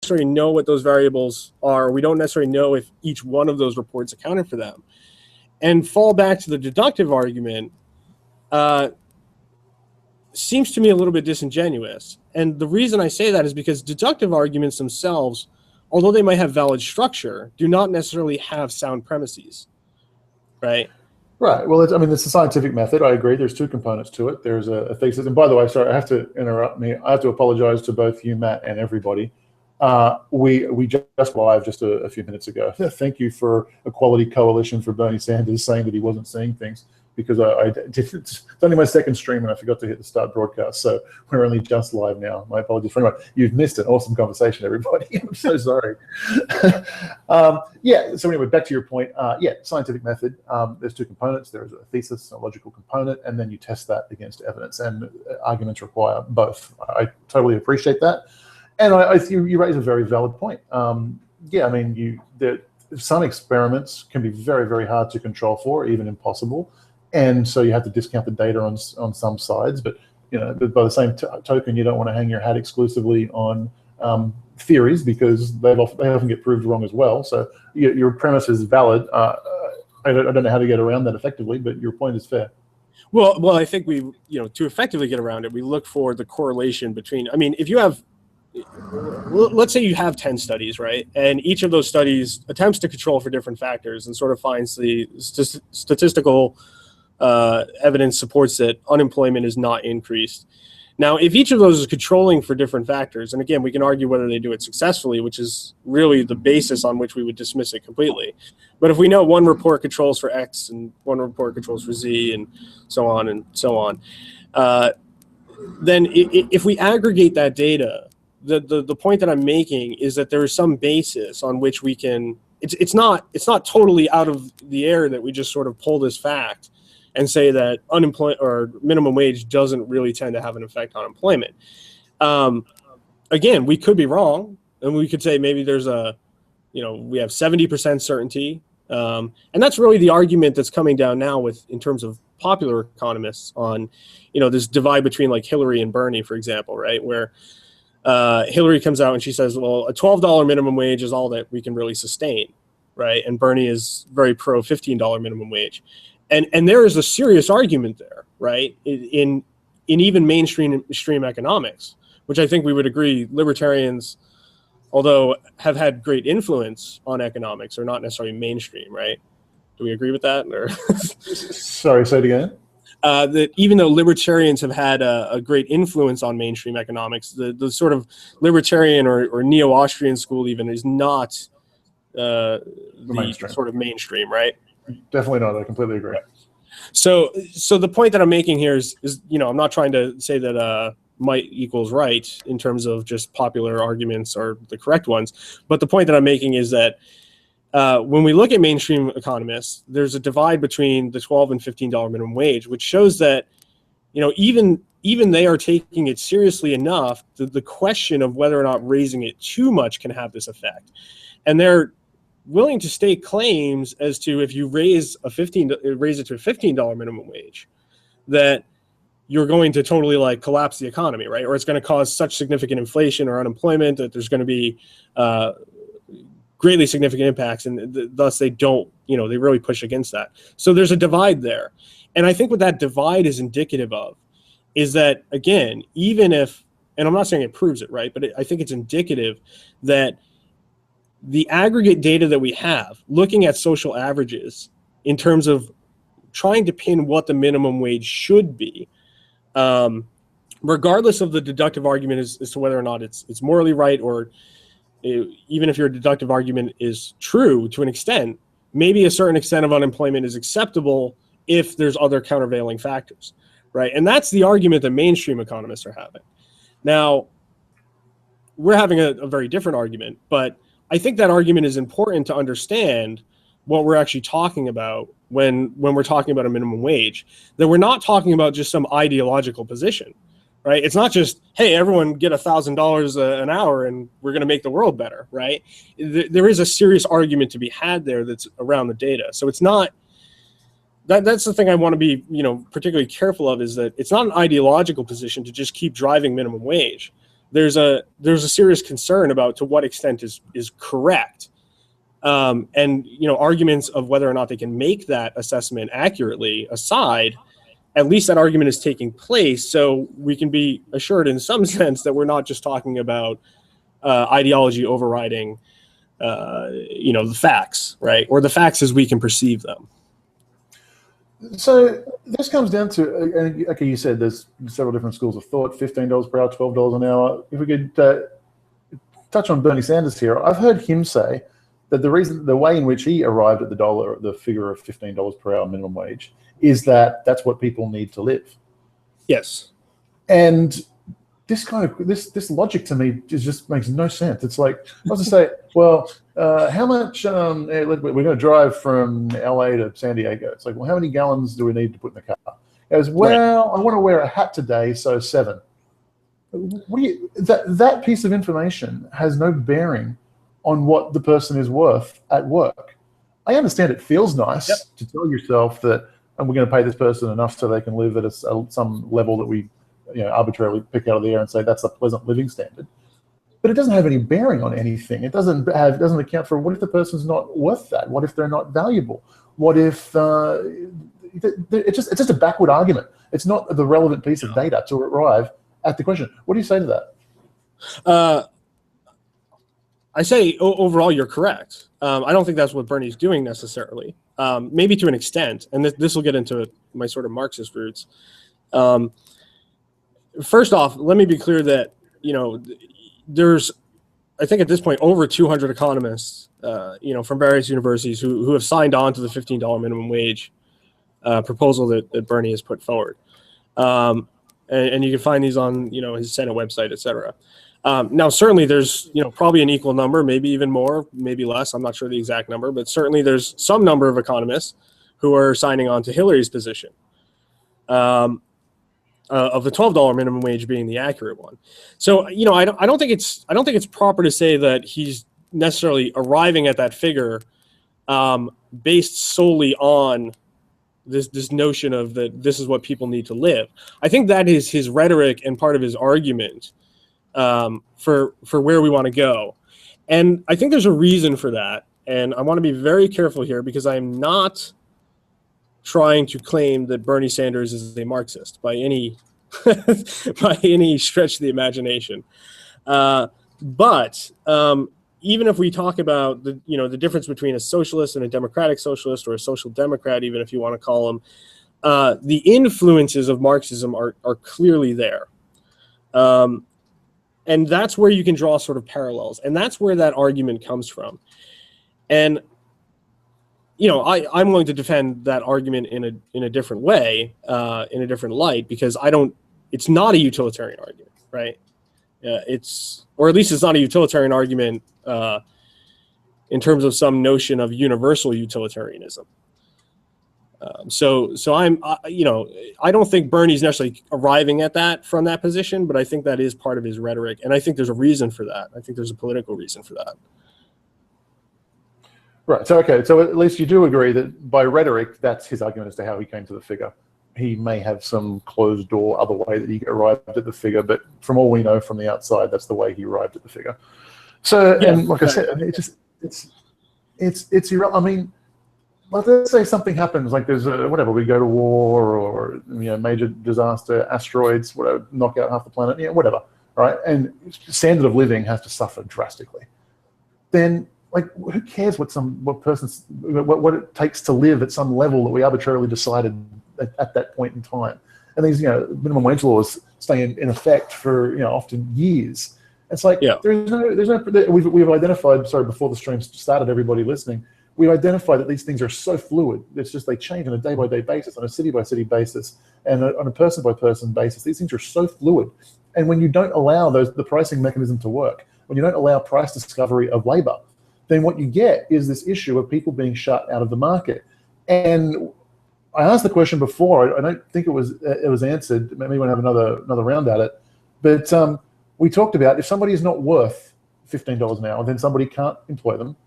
necessarily know what those variables are. We don't necessarily know if each one of those reports accounted for them. And fall back to the deductive argument seems to me a little bit disingenuous. And the reason I say that is because deductive arguments themselves, although they might have valid structure, do not necessarily have sound premises, right? Right. Well, it's a scientific method. I agree. There's two components to it. There's a thesis. And by the way, sorry, I have to interrupt me. I have to apologize to both you, Matt, and everybody. We just live just a few minutes ago. Thank you for Equality Coalition for Bernie Sanders saying that he wasn't seeing things, because I did. It's only my second stream and I forgot to hit the start broadcast. So we're only just live now. My apologies for anyone. You've missed an awesome conversation, everybody. I'm so sorry. Yeah, so anyway, back to your point. Yeah, scientific method. There's two components. There's a thesis, a logical component, and then you test that against evidence, and arguments require both. I totally appreciate that. And you raise a very valid point. Yeah, I mean, some experiments can be very, very hard to control for, even impossible. And so you have to discount the data on some sides, but by the same token, you don't want to hang your hat exclusively on theories, because they often get proved wrong as well. So your premise is valid. I don't know how to get around that effectively, but your point is fair. Well, I think to effectively get around it, we look for the correlation between. I mean, if you have, let's say you have 10 studies, right? And each of those studies attempts to control for different factors and sort of finds the statistical evidence supports that unemployment is not increased. Now, if each of those is controlling for different factors, and again, we can argue whether they do it successfully, which is really the basis on which we would dismiss it completely. But if we know one report controls for X and one report controls for Z and so on, then if we aggregate that data, the point that I'm making is that there is some basis on which we can. It's not totally out of the air that we just sort of pull this fact and say that unemployment or minimum wage doesn't really tend to have an effect on employment. Again, we could be wrong, and we could say maybe there's we have 70% certainty, and that's really the argument that's coming down now in terms of popular economists on, this divide between like Hillary and Bernie, for example, right? Where Hillary comes out and she says, well, a $12 minimum wage is all that we can really sustain, right? And Bernie is very pro $15 minimum wage. And there is a serious argument there, right? In even mainstream economics, which I think we would agree libertarians, although have had great influence on economics, are not necessarily mainstream, right? Do we agree with that? Or Sorry, say it again. That even though libertarians have had a great influence on mainstream economics, the sort of libertarian or neo-Austrian school even is not the sort of mainstream, right? Definitely not. I completely agree. So the point that I'm making here is I'm not trying to say that might equals right in terms of just popular arguments are the correct ones, but the point that I'm making is that when we look at mainstream economists, there's a divide between the $12 and $15 minimum wage, which shows that even they are taking it seriously enough. The question of whether or not raising it too much can have this effect, and they're willing to state claims as to if you raise it to a $15 minimum wage, that you're going to totally collapse the economy, right? Or it's going to cause such significant inflation or unemployment that there's going to be greatly significant impacts, and thus they don't, they really push against that. So there's a divide there. And I think what that divide is indicative of is that, again, even if, and I'm not saying it proves it, right, but I think it's indicative that the aggregate data that we have, looking at social averages in terms of trying to pin what the minimum wage should be, regardless of the deductive argument as to whether or not it's morally right, or even if your deductive argument is true to an extent, maybe a certain extent of unemployment is acceptable if there's other countervailing factors, right? And that's the argument that mainstream economists are having. Now, we're having a very different argument, but I think that argument is important to understand what we're actually talking about when we're talking about a minimum wage, that we're not talking about just some ideological position, right? It's not just, hey, everyone get $1,000 an hour and we're going to make the world better, right? There is a serious argument to be had there that's around the data. So it's not, that's the thing I want to be, particularly careful of, is that it's not an ideological position to just keep driving minimum wage, there's a serious concern about to what extent is correct. And arguments of whether or not they can make that assessment accurately aside, at least that argument is taking place, so we can be assured in some sense that we're not just talking about ideology overriding the facts, right? Or the facts as we can perceive them. So this comes down to, okay, you said there's several different schools of thought, $15 per hour, $12 an hour. If we could touch on Bernie Sanders here, I've heard him say that the way in which he arrived at the figure of $15 per hour minimum wage is that that's what people need to live. Yes. And this logic to me just makes no sense. It's like, I was to say, well, how much, we're going to drive from LA to San Diego. It's like, well, how many gallons do we need to put in the car? He goes, well, right. I want to wear a hat today, so 7. That piece of information has no bearing on what the person is worth at work. I understand it feels nice to tell yourself that we're going to pay this person enough so they can live at some level that we arbitrarily pick out of the air and say that's a pleasant living standard. But it doesn't have any bearing on anything. It doesn't account for what if the person's not worth that? What if they're not valuable? What if it's just a backward argument? It's not the relevant piece of data to arrive at the question. What do you say to that? I say overall you're correct. I don't think that's what Bernie's doing necessarily. Maybe to an extent, and this will get into my sort of Marxist roots. First off, let me be clear that there's, I think at this point, over 200 economists, from various universities who have signed on to the $15 minimum wage proposal that Bernie has put forward, and you can find these on his Senate website, et cetera. Now, certainly there's, probably an equal number, maybe even more, maybe less. I'm not sure the exact number, but certainly there's some number of economists who are signing on to Hillary's position of the $12 minimum wage being the accurate one. So, I don't think it's proper to say that he's necessarily arriving at that figure based solely on this notion of that this is what people need to live. I think that is his rhetoric and part of his argument for where we want to go. And I think there's a reason for that. And I want to be very careful here because I'm not trying to claim that Bernie Sanders is a Marxist by any stretch of the imagination. But even if we talk about the difference between a socialist and a democratic socialist, or a social democrat, even if you want to call them, the influences of Marxism are clearly there. And that's where you can draw sort of parallels. And that's where that argument comes from. And, I'm willing to defend that argument in a different way, in a different light, because it's not a utilitarian argument, right? Or at least it's not a utilitarian argument in terms of some notion of universal utilitarianism. So I don't think Bernie's necessarily arriving at that from that position, but I think that is part of his rhetoric. And I think there's a reason for that. I think there's a political reason for that. Right. So, okay. So at least you do agree that by rhetoric, that's his argument as to how he came to the figure. He may have some closed door other way that he arrived at the figure, but from all we know from the outside, that's the way he arrived at the figure. So, yeah, and like I said, it's I mean, let's say something happens, like there's we go to war, or major disaster, asteroids, whatever, knock out half the planet, whatever, right? And standard of living has to suffer drastically. Then, who cares what it takes to live at some level that we arbitrarily decided at that point in time? And these minimum wage laws stay in effect for often years. It's like there's no we've identified, before the stream started, everybody listening, we identify that these things are so fluid. It's just they change on a day-by-day basis, on a city-by-city basis, and on a person-by-person basis. These things are so fluid. And when you don't allow the pricing mechanism to work, when you don't allow price discovery of labor, then what you get is this issue of people being shut out of the market. And I asked the question before. I don't think it was answered. Maybe we'll have another round at it. But we talked about if somebody is not worth $15 an hour, then somebody can't employ them.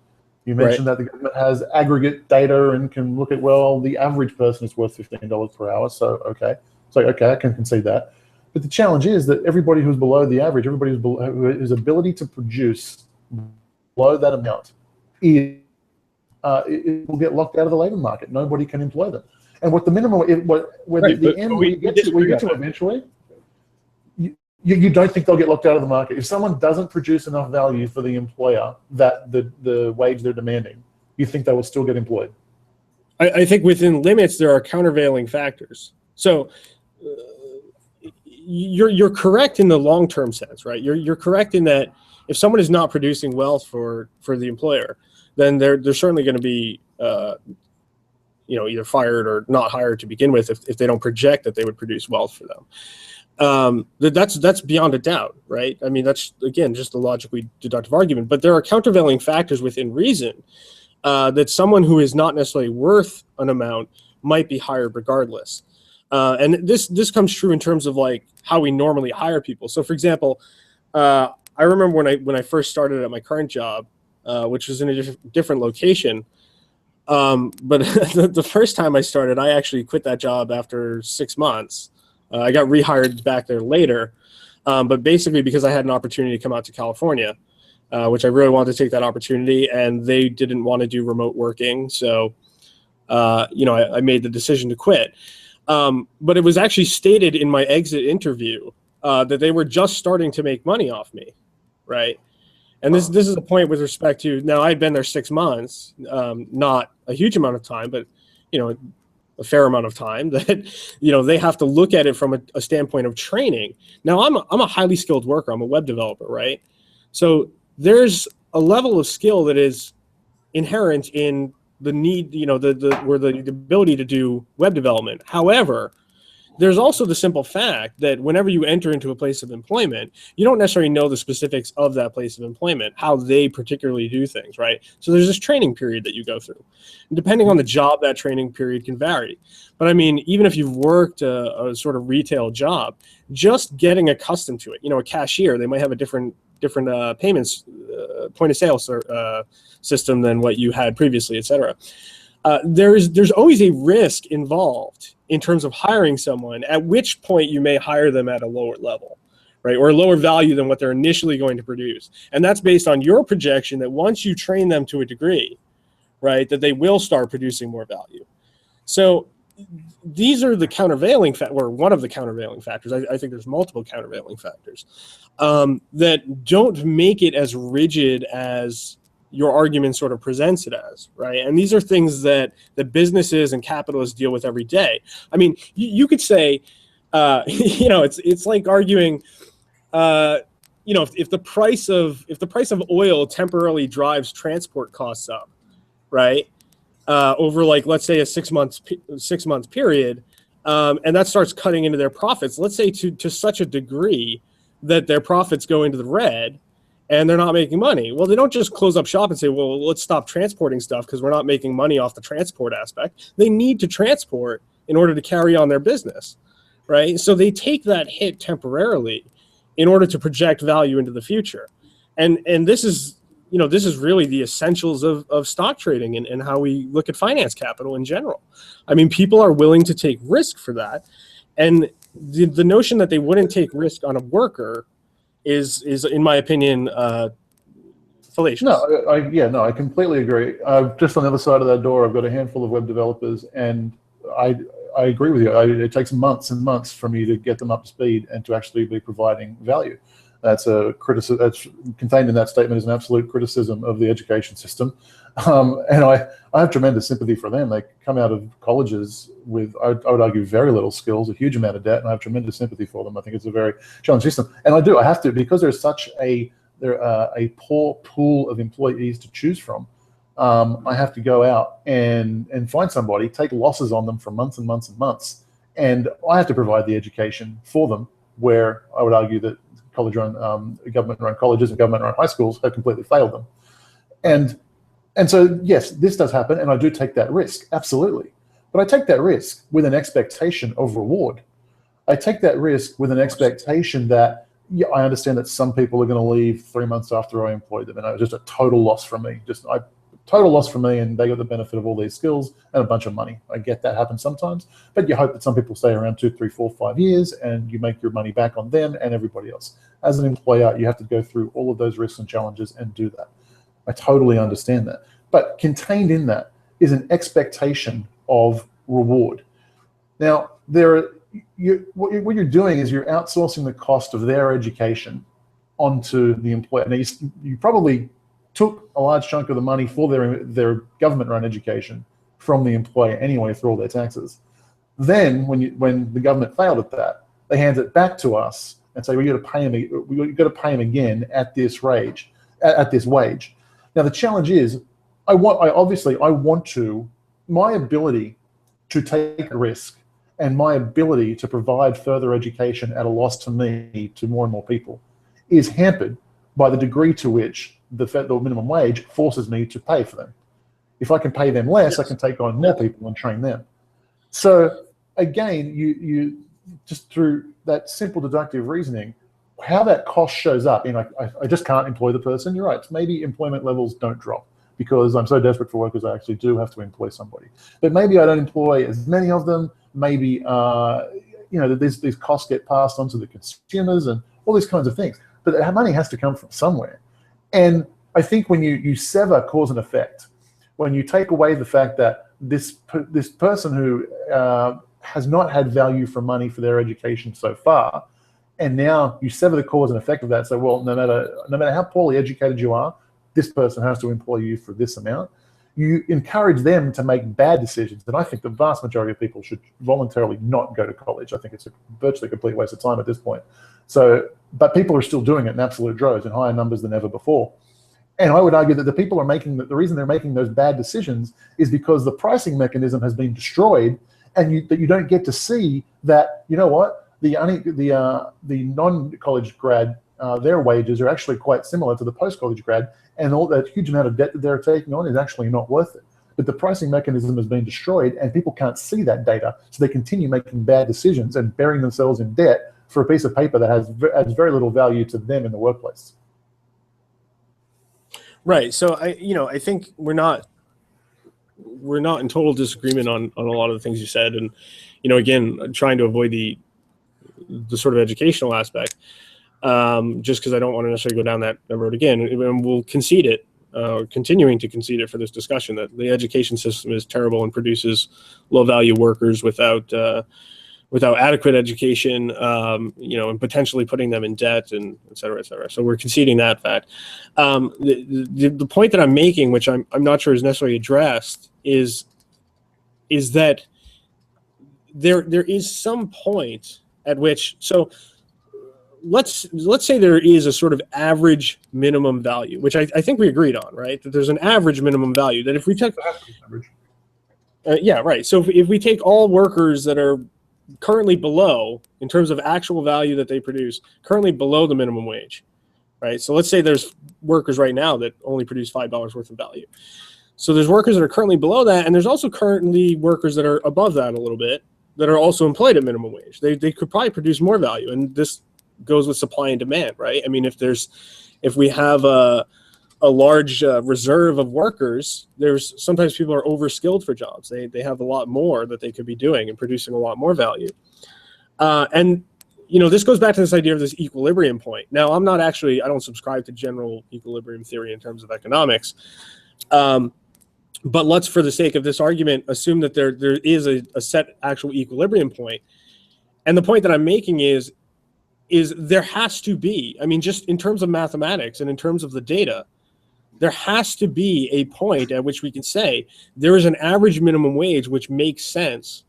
You mentioned that the government has aggregate data and can look at, well, the average person is worth $15 per hour. So, okay. I can concede that. But the challenge is that everybody who's below the average, everybody whose ability to produce below that amount, it will get locked out of the labor market. Nobody can employ them. And what the minimum, the end we get to eventually, you don't think they'll get locked out of the market. If someone doesn't produce enough value for the employer that the wage they're demanding, you think they will still get employed? I think within limits there are countervailing factors. So you're correct in the long-term sense, right? You're correct in that if someone is not producing wealth for the employer, then they're certainly going to be either fired or not hired to begin with if they don't project that they would produce wealth for them. That's beyond a doubt, right? I mean, that's, again, just a logically deductive argument. But there are countervailing factors within reason that someone who is not necessarily worth an amount might be hired regardless. And this comes true in terms of like how we normally hire people. So, for example, I remember when I first started at my current job, which was in a different location. But the first time I started, I actually quit that job after 6 months. I got rehired back there later, but basically because I had an opportunity to come out to California, which I really wanted to take that opportunity, and they didn't want to do remote working. So, I made the decision to quit. But it was actually stated in my exit interview that they were just starting to make money off me, right? And this is a point with respect to, now I'd been there 6 months, not a huge amount of time, but, a fair amount of time that, they have to look at it from a standpoint of training. Now I'm a highly skilled worker. I'm a web developer, right? So there's a level of skill that is inherent in the need, the ability to do web development. However, there's also the simple fact that whenever you enter into a place of employment, you don't necessarily know the specifics of that place of employment, how they particularly do things, right? So there's this training period that you go through. And depending on the job, that training period can vary. But I mean, even if you've worked a sort of retail job, just getting accustomed to it, a cashier, they might have a different payments point of sale system than what you had previously, et cetera. There's always a risk involved in terms of hiring someone, at which point you may hire them at a lower level, right? Or a lower value than what they're initially going to produce. And that's based on your projection that once you train them to a degree, right, that they will start producing more value. So these are the countervailing or one of the countervailing factors. I think there's multiple countervailing factors that don't make it as rigid as your argument sort of presents it as, right? And these are things that the businesses and capitalists deal with every day. I mean, you could say, it's like arguing, if the price of oil temporarily drives transport costs up, right? Over like, let's say a 6 month period, and that starts cutting into their profits, let's say to such a degree that their profits go into the red, and they're not making money. Well, they don't just close up shop and say, well, let's stop transporting stuff because we're not making money off the transport aspect. They need to transport in order to carry on their business, right? So they take that hit temporarily in order to project value into the future. And this is really the essentials of stock trading and how we look at finance capital in general. I mean, people are willing to take risk for that. And the notion that they wouldn't take risk on a worker is in my opinion, fallacious. No, I completely agree. Just on the other side of that door, I've got a handful of web developers, and I agree with you. It takes months and months for me to get them up to speed and to actually be providing value. That's a criticism. That's contained in that statement is an absolute criticism of the education system, and I have tremendous sympathy for them. They come out of colleges with, I would argue, very little skills, a huge amount of debt, and I have tremendous sympathy for them. I think it's a very challenging system, and I have to, because there's such a poor pool of employees to choose from. I have to go out and find somebody, take losses on them for months and months and months, and I have to provide the education for them. Where I would argue that government-run colleges and government-run high schools have completely failed them. And so, yes, this does happen, and I do take that risk, absolutely. But I take that risk with an expectation of reward. I take that risk with an expectation that, yeah, I understand that some people are going to leave 3 months after I employed them, and it was just a total loss for me. total loss for me, and they got the benefit of all these skills and a bunch of money. I get that happens sometimes, but you hope that some people stay around 2, 3, 4, 5 years, and you make your money back on them and everybody else. As an employer, you have to go through all of those risks and challenges and do that. I totally understand that. But contained in that is an expectation of reward. Now, what you're doing is you're outsourcing the cost of their education onto the employer. Now, you probably took a large chunk of the money for their government-run education from the employer anyway through all their taxes. Then, when the government failed at that, they hand it back to us and say, we got to pay him again at this wage. Now, the challenge is, my ability to take a risk and my ability to provide further education at a loss to me, to more and more people, is hampered by the degree to which the federal minimum wage forces me to pay for them. If I can pay them less, I can take on more people and train them. So again, you just through that simple deductive reasoning, how that cost shows up in I just can't employ the person. You're right. Maybe employment levels don't drop because I'm so desperate for workers, I actually do have to employ somebody. But maybe I don't employ as many of them. Maybe these costs get passed on to the consumers and all these kinds of things. But the money has to come from somewhere. And I think when you sever cause and effect, when you take away the fact that this person who has not had value for money for their education so far, and now you sever the cause and effect of that, so well, no matter how poorly educated you are, this person has to employ you for this amount. You encourage them to make bad decisions. And I think the vast majority of people should voluntarily not go to college. I think it's a virtually complete waste of time at this point. But people are still doing it in absolute droves in higher numbers than ever before. And I would argue that the reason they're making those bad decisions is because the pricing mechanism has been destroyed, and that you don't get to see that, you know what, the non-college grad, their wages are actually quite similar to the post-college grad, and all that huge amount of debt that they're taking on is actually not worth it. But the pricing mechanism has been destroyed, and people can't see that data, so they continue making bad decisions and burying themselves in debt for a piece of paper that adds very little value to them in the workplace. Right. So I think we're not in total disagreement on a lot of the things you said, and again, trying to avoid the sort of educational aspect, just because I don't want to necessarily go down that road again. And we'll concede it, continuing to concede it for this discussion, that the education system is terrible and produces low-value workers without adequate education, and potentially putting them in debt, and et cetera, et cetera. So we're conceding that fact. The point that I'm making, which I'm not sure is necessarily addressed, is that there is some point at which, so let's say there is a sort of average minimum value, which I think we agreed on, right? That there's an average minimum value that if we took, yeah, right. So if we take all workers that are currently below, in terms of actual value that they produce, currently below the minimum wage, right? So let's say there's workers right now that only produce $5 worth of value. So there's workers that are currently below that, and there's also currently workers that are above that a little bit that are also employed at minimum wage. They could probably produce more value, and this goes with supply and demand, right? I mean, if we have a large reserve of workers, there's sometimes people are overskilled for jobs. They have a lot more that they could be doing and producing a lot more value. And this goes back to this idea of this equilibrium point. Now, I don't subscribe to general equilibrium theory in terms of economics. But let's, for the sake of this argument, assume that there is a set actual equilibrium point. And the point that I'm making is there has to be, just in terms of mathematics and in terms of the data, there has to be a point at which we can say there is an average minimum wage which makes sense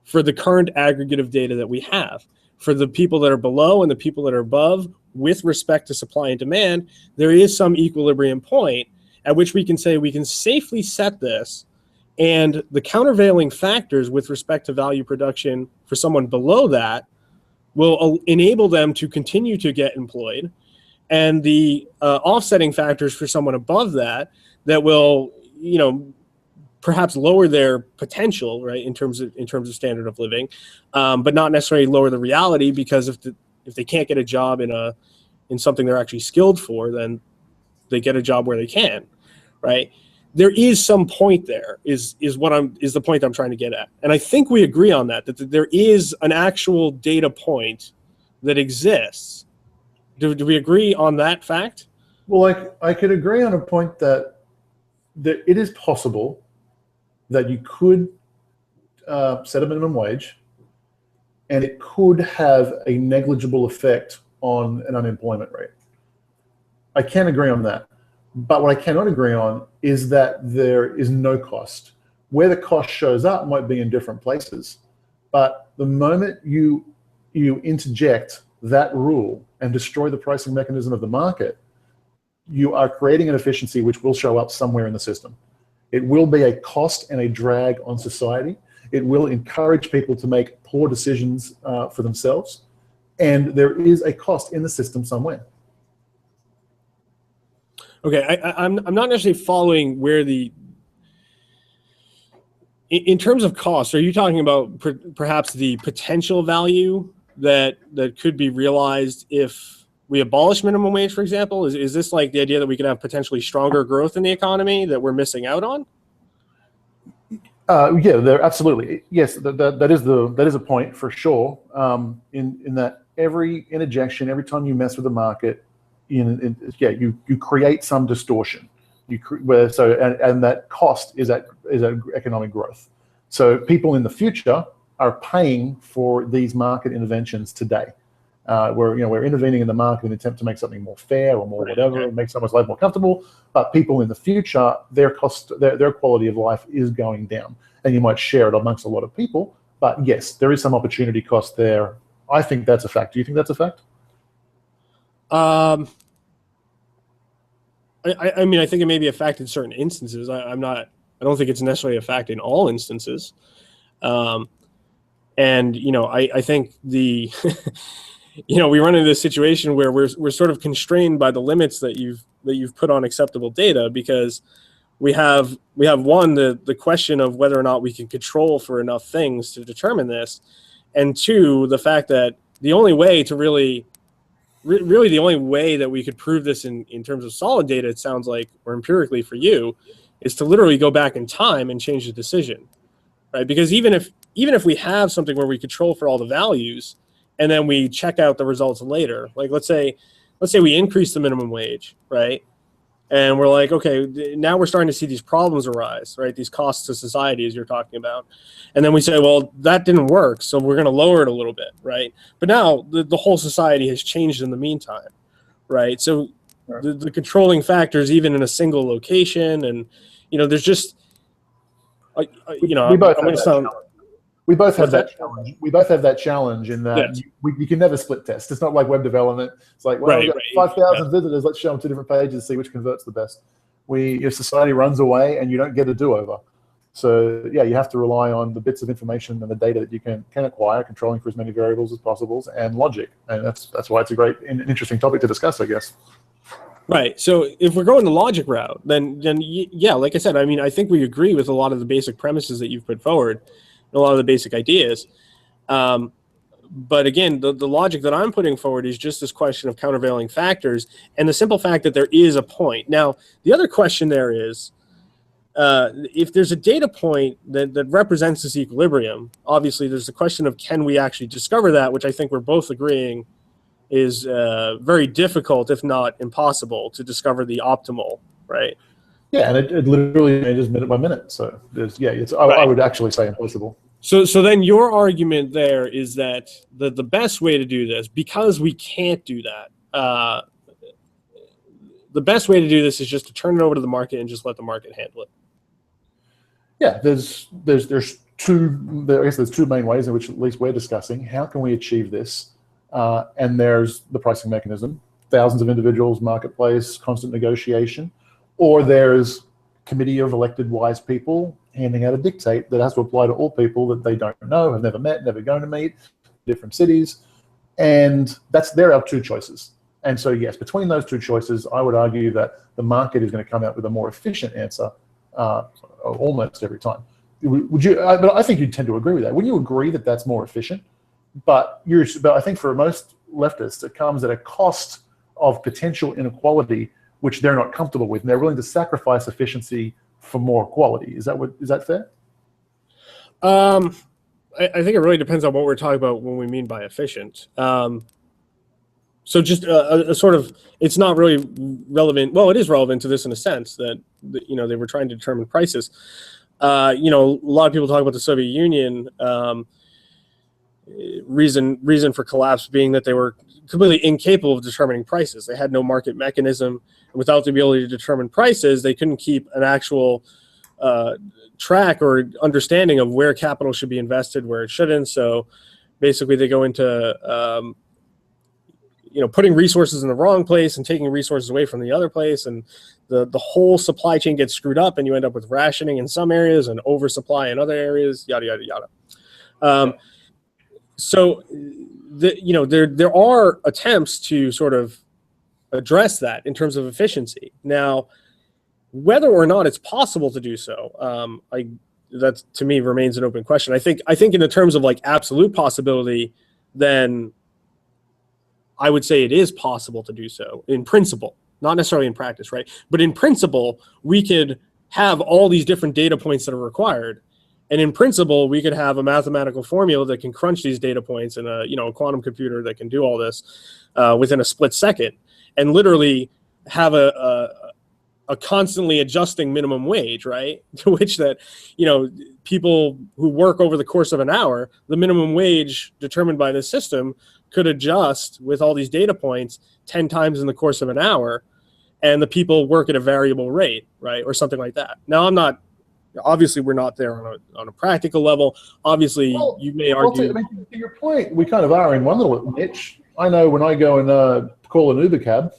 for the current aggregate of data that we have. For the people that are below and the people that are above, with respect to supply and demand, there is some equilibrium point at which we can say we can safely set this, and the countervailing factors with respect to value production for someone below that will enable them to continue to get employed, and the offsetting factors for someone above that will, perhaps lower their potential, right, in terms of standard of living, but not necessarily lower the reality, because if they can't get a job in something they're actually skilled for, then they get a job where they can, right? there is some point there is the point I'm trying to get at. And I think we agree on that there is an actual data point that exists. Do we agree on that fact? Well, I could agree on a point that it is possible that you could set a minimum wage and it could have a negligible effect on an unemployment rate. I can agree on that. But what I cannot agree on is that there is no cost. Where the cost shows up might be in different places. But the moment you interject that rule and destroy the pricing mechanism of the market, you are creating an efficiency which will show up somewhere in the system. It will be a cost and a drag on society. It will encourage people to make poor decisions for themselves. And there is a cost in the system somewhere. Okay, I'm not necessarily following where in terms of cost, are you talking about perhaps the potential value that could be realized if we abolish minimum wage, for example? Is this like the idea that we could have potentially stronger growth in the economy that we're missing out on? Yeah, there absolutely. Yes, that is a point for sure. In that every interjection, every time you mess with the market, you create some distortion. And that cost is at economic growth. So people in the future are paying for these market interventions today. We're intervening in the market in an attempt to make something more fair or more whatever, make someone's life more comfortable. But people in the future, their quality of life is going down, and you might share it amongst a lot of people. But yes, there is some opportunity cost there. I think that's a fact. Do you think that's a fact? I mean, I think it may be a fact in certain instances. I don't think it's necessarily a fact in all instances. And I think we run into this situation where we're sort of constrained by the limits that you've put on acceptable data, because we have the question of whether or not we can control for enough things to determine this, and two, the fact that the only way to really the only way that we could prove this in terms of solid data, it sounds like, or empirically for you, is to literally go back in time and change the decision, right? Because even if we have something where we control for all the values and then we check out the results later, like let's say we increase the minimum wage, right? And we're like, okay, now we're starting to see these problems arise, right? These costs to society, as you're talking about. And then we say, well, that didn't work, so we're going to lower it a little bit, right? But now the whole society has changed in the meantime, right? So the controlling factors, even in a single location, and, there's just, we both have that challenge. We both have that challenge in that you can never split test. It's not like web development. It's like, well, we've got 5,000 visitors. Let's show them two different pages, see which converts the best. Your society runs away and you don't get a do-over. So yeah, you have to rely on the bits of information and the data that you can acquire, controlling for as many variables as possible, and logic. And that's why it's a great and interesting topic to discuss, I guess. Right. So if we're going the logic route, then yeah, like I said, I mean, I think we agree with a lot of the basic premises that you've put forward, a lot of the basic ideas. But again, the logic that I'm putting forward is just this question of countervailing factors and the simple fact that there is a point. Now, the other question there is, if there's a data point that represents this equilibrium, obviously there's the question of, can we actually discover that, which I think we're both agreeing is very difficult, if not impossible, to discover the optimal, right? Yeah, and it literally changes minute by minute. So I would actually say impossible. So then your argument there is that the best way to do this, because we can't do that, the best way to do this is just to turn it over to the market and just let the market handle it. Yeah, there's two main ways in which at least we're discussing. How can we achieve this? And there's the pricing mechanism, thousands of individuals, marketplace, constant negotiation, or there's committee of elected wise people handing out a dictate that has to apply to all people that they don't know, have never met, never going to meet, different cities. And there are two choices. And so, yes, between those two choices, I would argue that the market is going to come out with a more efficient answer almost every time. Would you? But I think you'd tend to agree with that. Wouldn't you agree that that's more efficient? But I think for most leftists, it comes at a cost of potential inequality, which they're not comfortable with. And they're willing to sacrifice efficiency for more quality. Is that fair? I think it really depends on what we're talking about when we mean by efficient. So just a sort of, it's not really relevant. Well, it is relevant to this in a sense that they were trying to determine prices. A lot of people talk about the Soviet Union. Reason for collapse being that they were completely incapable of determining prices. They had no market mechanism, and without the ability to determine prices, they couldn't keep an actual track or understanding of where capital should be invested, where it shouldn't. So basically, they go into putting resources in the wrong place and taking resources away from the other place, and the whole supply chain gets screwed up, and you end up with rationing in some areas and oversupply in other areas. Yada yada yada. So there are attempts to sort of address that in terms of efficiency. Now, whether or not it's possible to do so, that to me remains an open question. I think in the terms of like absolute possibility, then I would say it is possible to do so in principle, not necessarily in practice, right? But in principle, we could have all these different data points that are required. And in principle, we could have a mathematical formula that can crunch these data points and a quantum computer that can do all this within a split second, and literally have a constantly adjusting minimum wage, right? To which that, people who work over the course of an hour, the minimum wage determined by this system could adjust with all these data points 10 times in the course of an hour, and the people work at a variable rate, right? Or something like that. Now, obviously we're not there on a practical level. Obviously, you may argue. To your point, we kind of are in one little niche. I know when I go and call an Uber cab,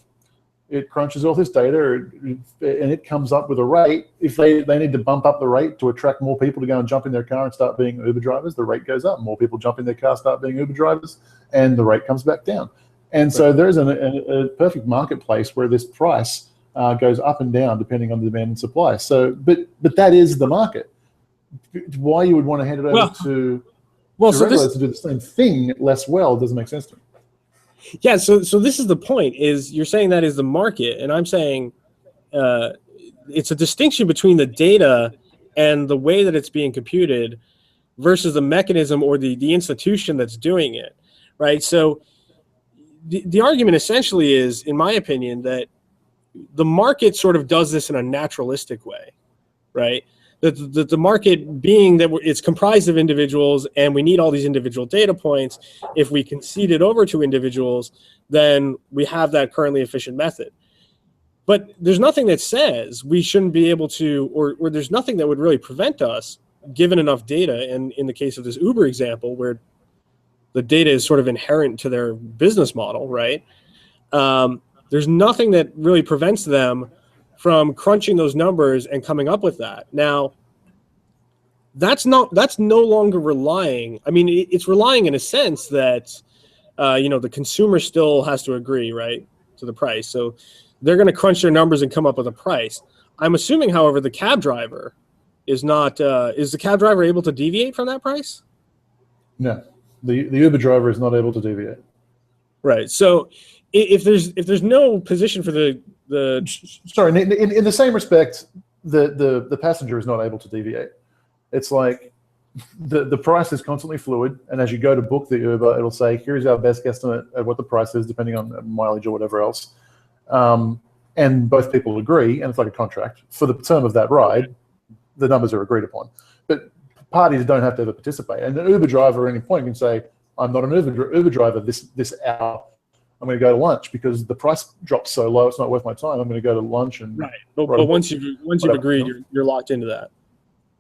it crunches all this data and it comes up with a rate. If they need to bump up the rate to attract more people to go and jump in their car and start being Uber drivers, the rate goes up. More people jump in their car, start being Uber drivers, and the rate comes back down. And so there's a perfect marketplace where this price goes up and down depending on the demand and supply. So, but that is the market. Why you would want to hand it over to regulators to do the same thing less well doesn't make sense to me. Yeah, so this is the point, is you're saying that is the market, and I'm saying it's a distinction between the data and the way that it's being computed versus the mechanism or the institution that's doing it, right? So the argument essentially is, in my opinion, that the market sort of does this in a naturalistic way, right? That the market, being that it's comprised of individuals and we need all these individual data points, if we concede it over to individuals, then we have that currently efficient method. But there's nothing that says we shouldn't be able to, or there's nothing that would really prevent us, given enough data, and in the case of this Uber example, where the data is sort of inherent to their business model, right? There's nothing that really prevents them from crunching those numbers and coming up with that. Now, that's no longer relying. I mean, it's relying in a sense that, the consumer still has to agree, right, to the price. So they're going to crunch their numbers and come up with a price. I'm assuming, however, the cab driver is not. Is the cab driver able to deviate from that price? No, the Uber driver is not able to deviate. Right. So if there's no position for the sorry, in the same respect, the passenger is not able to deviate. It's like the price is constantly fluid, and as you go to book the Uber, it'll say, here's our best guesstimate at what the price is, depending on mileage or whatever else. And both people agree, and it's like a contract. For the term of that ride, the numbers are agreed upon. But parties don't have to ever participate. And the Uber driver at any point can say, I'm not an Uber driver this hour. I'm going to go to lunch because the price dropped so low, it's not worth my time. I'm going to go to lunch and right. But once you've agreed, you're locked into that.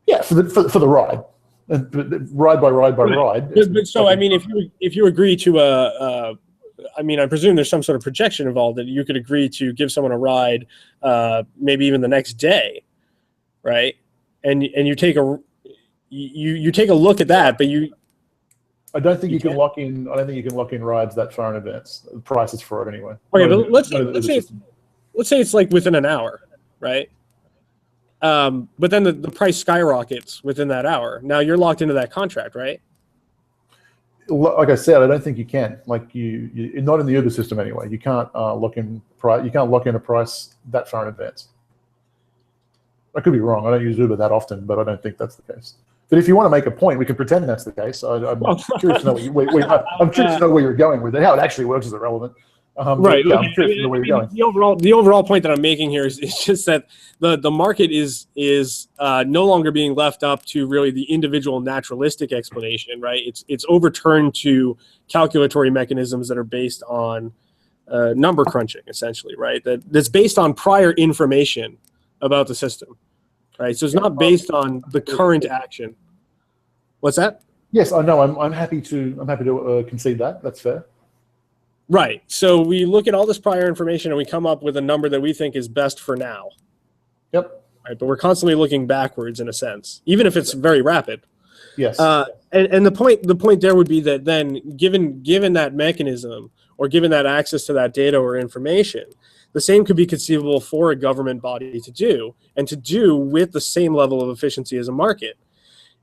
Yeah, for the ride, ride by ride by ride. But so I mean, if you agree to I mean, I presume there's some sort of projection involved that you could agree to give someone a ride, maybe even the next day, right? And you take a look at that, but I don't think you can lock in. I don't think you can lock in rides that far in advance. The price is for it anyway. Okay, but let's say it's like within an hour, right? But then the price skyrockets within that hour. Now you're locked into that contract, right? Like I said, I don't think you can. Like you not in the Uber system anyway. You can't lock in price. You can't lock in a price that far in advance. I could be wrong. I don't use Uber that often, but I don't think that's the case. But if you want to make a point, we can pretend that's the case. I'm curious to know I'm curious to know where you're going with it. How it actually works is irrelevant. Right. Yeah, Okay. I'm curious to know where you're going. The overall point that I'm making here is just that the market is no longer being left up to really the individual naturalistic explanation, right? It's overturned to calculatory mechanisms that are based on number crunching, essentially, right? That's based on prior information about the system, right? So it's not based on the current action. What's that? Yes, I know. I'm happy to concede that. That's fair. Right. So we look at all this prior information and we come up with a number that we think is best for now. Yep. Right. But we're constantly looking backwards in a sense, even if it's very rapid. Yes. And the point there would be that then given that mechanism or given that access to that data or information, the same could be conceivable for a government body to do, and to do with the same level of efficiency as a market.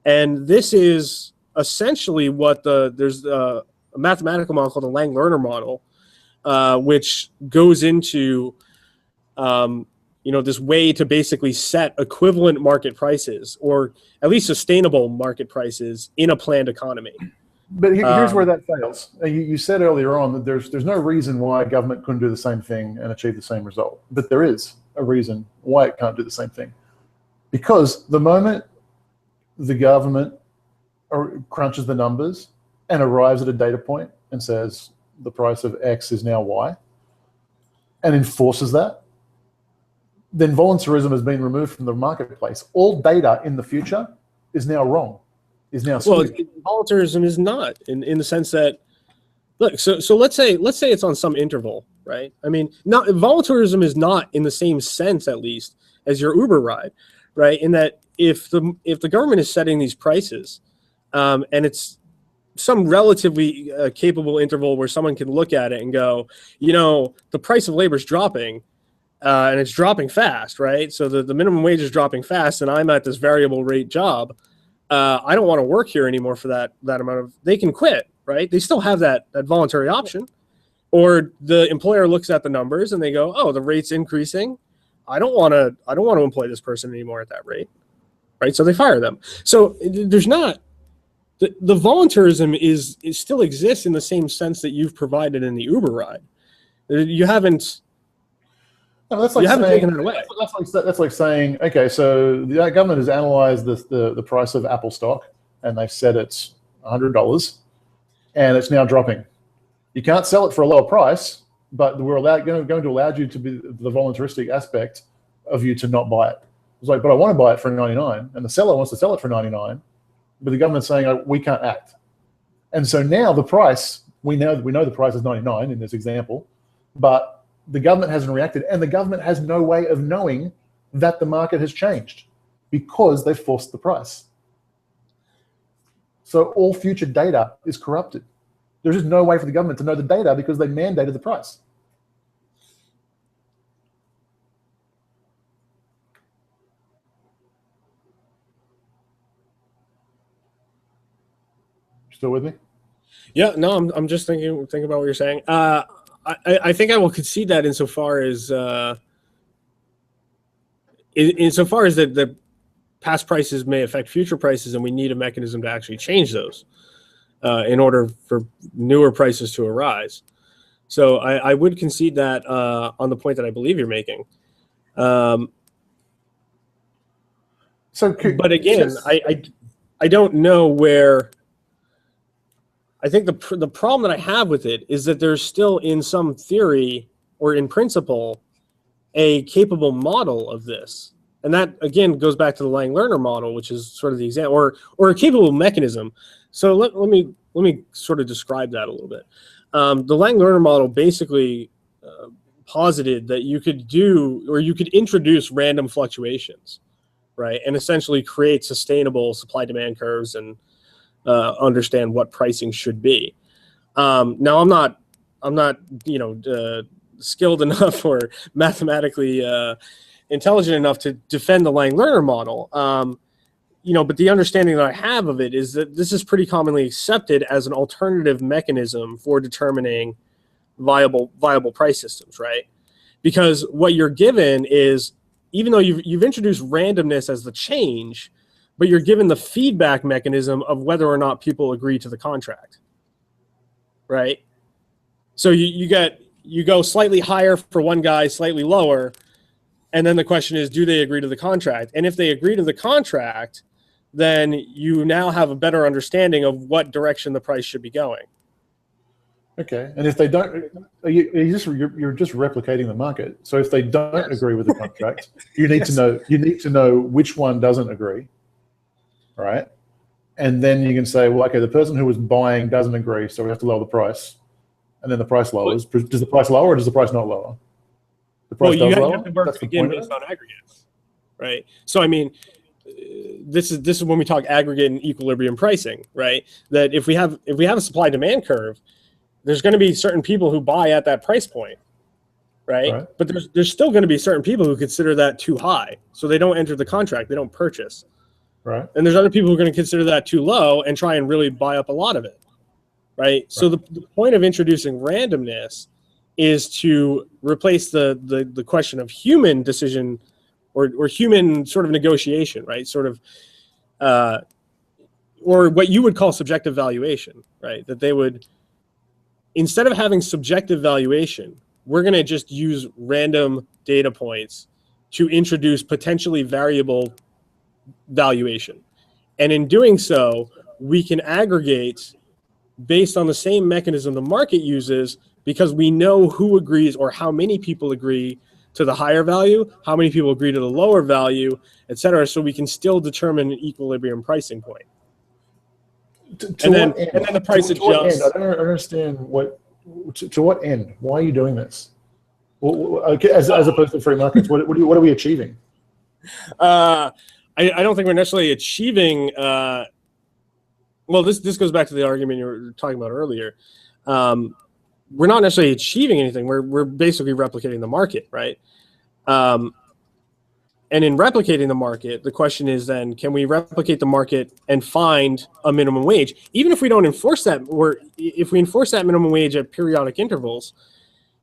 And this is essentially what there's a mathematical model called the Lang-Lerner model, which goes into this way to basically set equivalent market prices, or at least sustainable market prices, in a planned economy. But here's where that fails. You said earlier on that there's no reason why government couldn't do the same thing and achieve the same result. But there is a reason why it can't do the same thing. Because the moment the government crunches the numbers and arrives at a data point and says the price of X is now Y, and enforces that, then voluntarism has been removed from the marketplace. All data in the future is now wrong, is now skewed. Well, voluntarism is not in the sense that, look, so let's say it's on some interval, right? I mean, voluntarism is not in the same sense, at least, as your Uber ride, right? In that if the government is setting these prices, and it's some relatively capable interval where someone can look at it and go, the price of labor is dropping, and it's dropping fast, right? So the minimum wage is dropping fast, and I'm at this variable rate job. I don't want to work here anymore for that amount of. They can quit, right? They still have that voluntary option. Or the employer looks at the numbers and they go, oh, the rate's increasing. I don't want to employ this person anymore at that rate, right? So they fire them. So there's not. The voluntarism is still exists in the same sense that you've provided in the Uber ride. You haven't. No, that's like taken it away. That's like saying, okay, so the government has analyzed the price of Apple stock, and they've said it's $100, and it's now dropping. You can't sell it for a lower price, but we're going to allow you to be the voluntaristic aspect of you to not buy it. It's like, but I want to buy it for 99, and the seller wants to sell it for 99. But the government's saying we can't act, and so now the price we know the price is 99 in this example, but the government hasn't reacted, and the government has no way of knowing that the market has changed because they forced the price. So all future data is corrupted. There's just no way for the government to know the data because they mandated the price. Still with me? Yeah, no, I'm just thinking about what you're saying. I think I will concede that insofar as the past prices may affect future prices, and we need a mechanism to actually change those in order for newer prices to arise. So I would concede that on the point that I believe you're making. But again, I don't know where. I think the problem that I have with it is that there's still, in some theory or in principle, a capable model of this. And that, again, goes back to the Lang-Lerner model, which is sort of the example, or a capable mechanism. So let me sort of describe that a little bit. The Lang-Lerner model basically posited that you could introduce random fluctuations, right, and essentially create sustainable supply-demand curves and understand what pricing should be. Now, I'm not skilled enough or mathematically intelligent enough to defend the Lang-Lerner model. But the understanding that I have of it is that this is pretty commonly accepted as an alternative mechanism for determining viable price systems, right? Because what you're given is even though you've introduced randomness as the change, but you're given the feedback mechanism of whether or not people agree to the contract, right? So you go slightly higher for one guy, slightly lower, and then the question is, do they agree to the contract? And if they agree to the contract, then you now have a better understanding of what direction the price should be going. Okay, and if they don't, you're just replicating the market. So if they don't agree with the contract, you need to know which one doesn't agree, right? And then you can say, well, okay, the person who was buying doesn't agree, so we have to lower the price, and then the price lowers. Does the price lower or does the price not lower? The price does lower. You have to work again based on aggregates, right? So I mean, this is when we talk aggregate and equilibrium pricing, right? That if we have a supply demand curve, there's going to be certain people who buy at that price point, right? But there's still going to be certain people who consider that too high, so they don't enter the contract, they don't purchase, right? And there's other people who are going to consider that too low and try and really buy up a lot of it, right? So the point of introducing randomness is to replace the question of human decision or human sort of negotiation, right? Sort of, or what you would call subjective valuation, right? That they would, instead of having subjective valuation, we're going to just use random data points to introduce potentially variable valuation. And in doing so, we can aggregate based on the same mechanism the market uses, because we know who agrees or how many people agree to the higher value, how many people agree to the lower value, et cetera, so we can still determine an equilibrium pricing point. And then the price adjusts. I don't understand to what end? Why are you doing this? As opposed to free markets, what are we achieving? I don't think we're necessarily achieving. Well, this goes back to the argument you were talking about earlier. We're not necessarily achieving anything. We're basically replicating the market, right? And in replicating the market, the question is then, can we replicate the market and find a minimum wage? Even if we don't enforce that, or if we enforce that minimum wage at periodic intervals,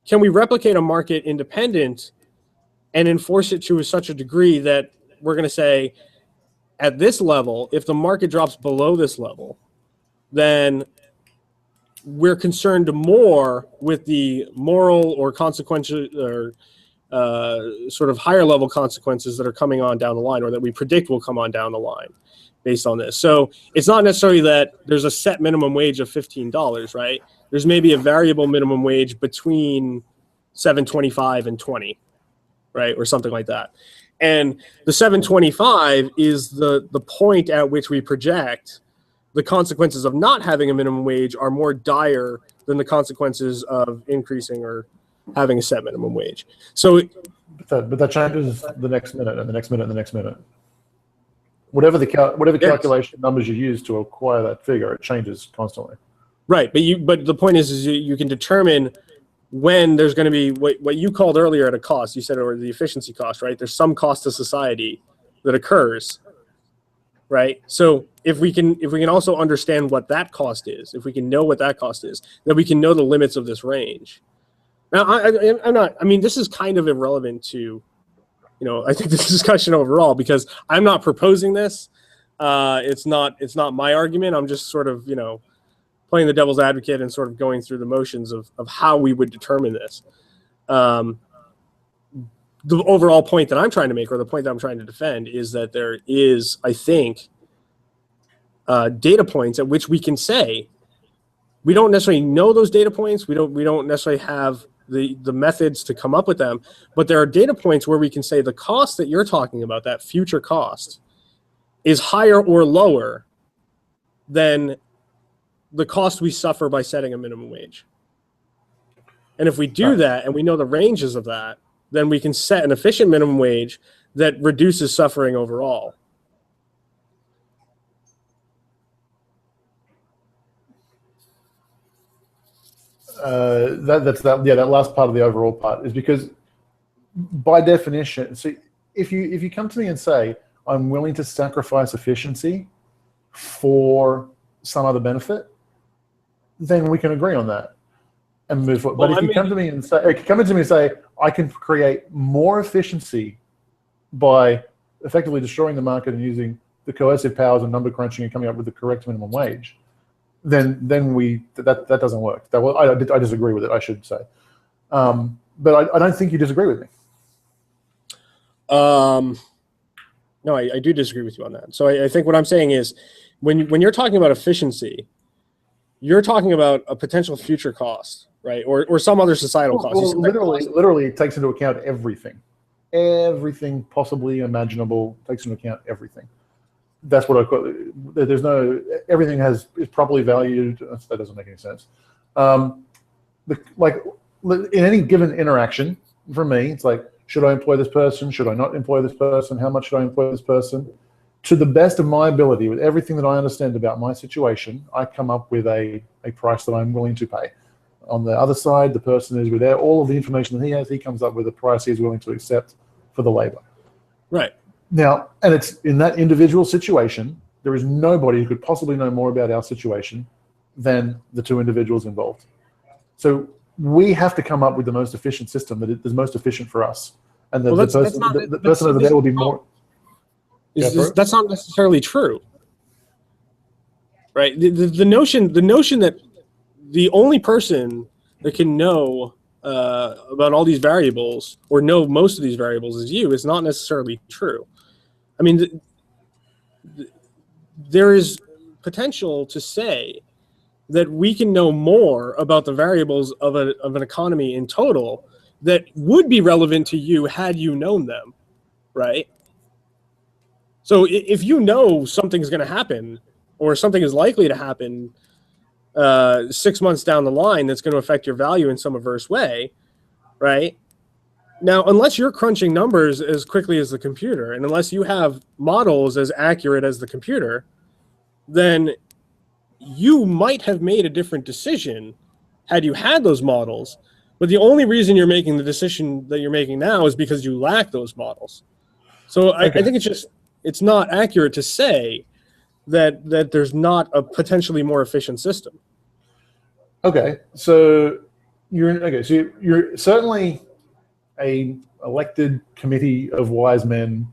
can we replicate a market independent and enforce it to such a degree that we're going to say, at this level, if the market drops below this level, then we're concerned more with the moral or consequential or sort of higher level consequences that are coming on down the line, or that we predict will come on down the line based on this. So it's not necessarily that there's a set minimum wage of $15, right? There's maybe a variable minimum wage between $7.25 and $20, right? Or something like that. And the $7.25 is the point at which we project the consequences of not having a minimum wage are more dire than the consequences of increasing or having a set minimum wage. So, but that changes the next minute and the next minute and the next minute. Whatever calculation numbers you use to acquire that figure, it changes constantly. Right, but the point is you can determine when there's going to be what you called earlier at a cost. You said, or the efficiency cost, right? There's some cost to society that occurs, right? So if we can also understand what that cost is, if we can know what that cost is, then we can know the limits of this range. Now, I'm not. I mean, this is kind of irrelevant to, I think this discussion overall, because I'm not proposing this. It's not my argument. I'm just sort of playing the devil's advocate and sort of going through the motions of how we would determine this. The overall point that I'm trying to make, or the point that I'm trying to defend, is that there is, I think, data points at which we can say we don't necessarily know those data points. We don't necessarily have the methods to come up with them, but there are data points where we can say the cost that you're talking about, that future cost, is higher or lower than the cost we suffer by setting a minimum wage. And if we do that and we know the ranges of that, then we can set an efficient minimum wage that reduces suffering overall. That last part of the overall part is because, by definition, so if you come to me and say, I'm willing to sacrifice efficiency for some other benefit, then we can agree on that and move forward. But if you come to me and say, I can create more efficiency by effectively destroying the market and using the coercive powers and number crunching and coming up with the correct minimum wage, then that doesn't work. I disagree with it, I should say. But I don't think you disagree with me. No, I do disagree with you on that. So I think what I'm saying is, when you're talking about efficiency, you're talking about a potential future cost, right? Or some other societal cost. Well, literally, it takes into account everything. Everything possibly imaginable takes into account everything. That's what I call it. There's no, everything is properly valued. That doesn't make any sense. Like in any given interaction, for me, it's like, should I employ this person? Should I not employ this person? How much should I employ this person? To the best of my ability, with everything that I understand about my situation, I come up with a price that I'm willing to pay. On the other side, the person is with all of the information that he has, he comes up with a price he's willing to accept for the labor. Right. Now, and it's in that individual situation, there is nobody who could possibly know more about our situation than the two individuals involved. So we have to come up with the most efficient system that is most efficient for us. And the person over there will be more... That's not necessarily true, right? The notion that the only person that can know about all these variables or know most of these variables is you is not necessarily true. I mean, there is potential to say that we can know more about the variables of an economy in total that would be relevant to you had you known them, right? So if you know something's going to happen or something is likely to happen 6 months down the line that's going to affect your value in some adverse way, right? Now, unless you're crunching numbers as quickly as the computer and unless you have models as accurate as the computer, then you might have made a different decision had you had those models. But the only reason you're making the decision that you're making now is because you lack those models. So I think it's not accurate to say that there's not a potentially more efficient system. Okay, so you're certainly a elected committee of wise men,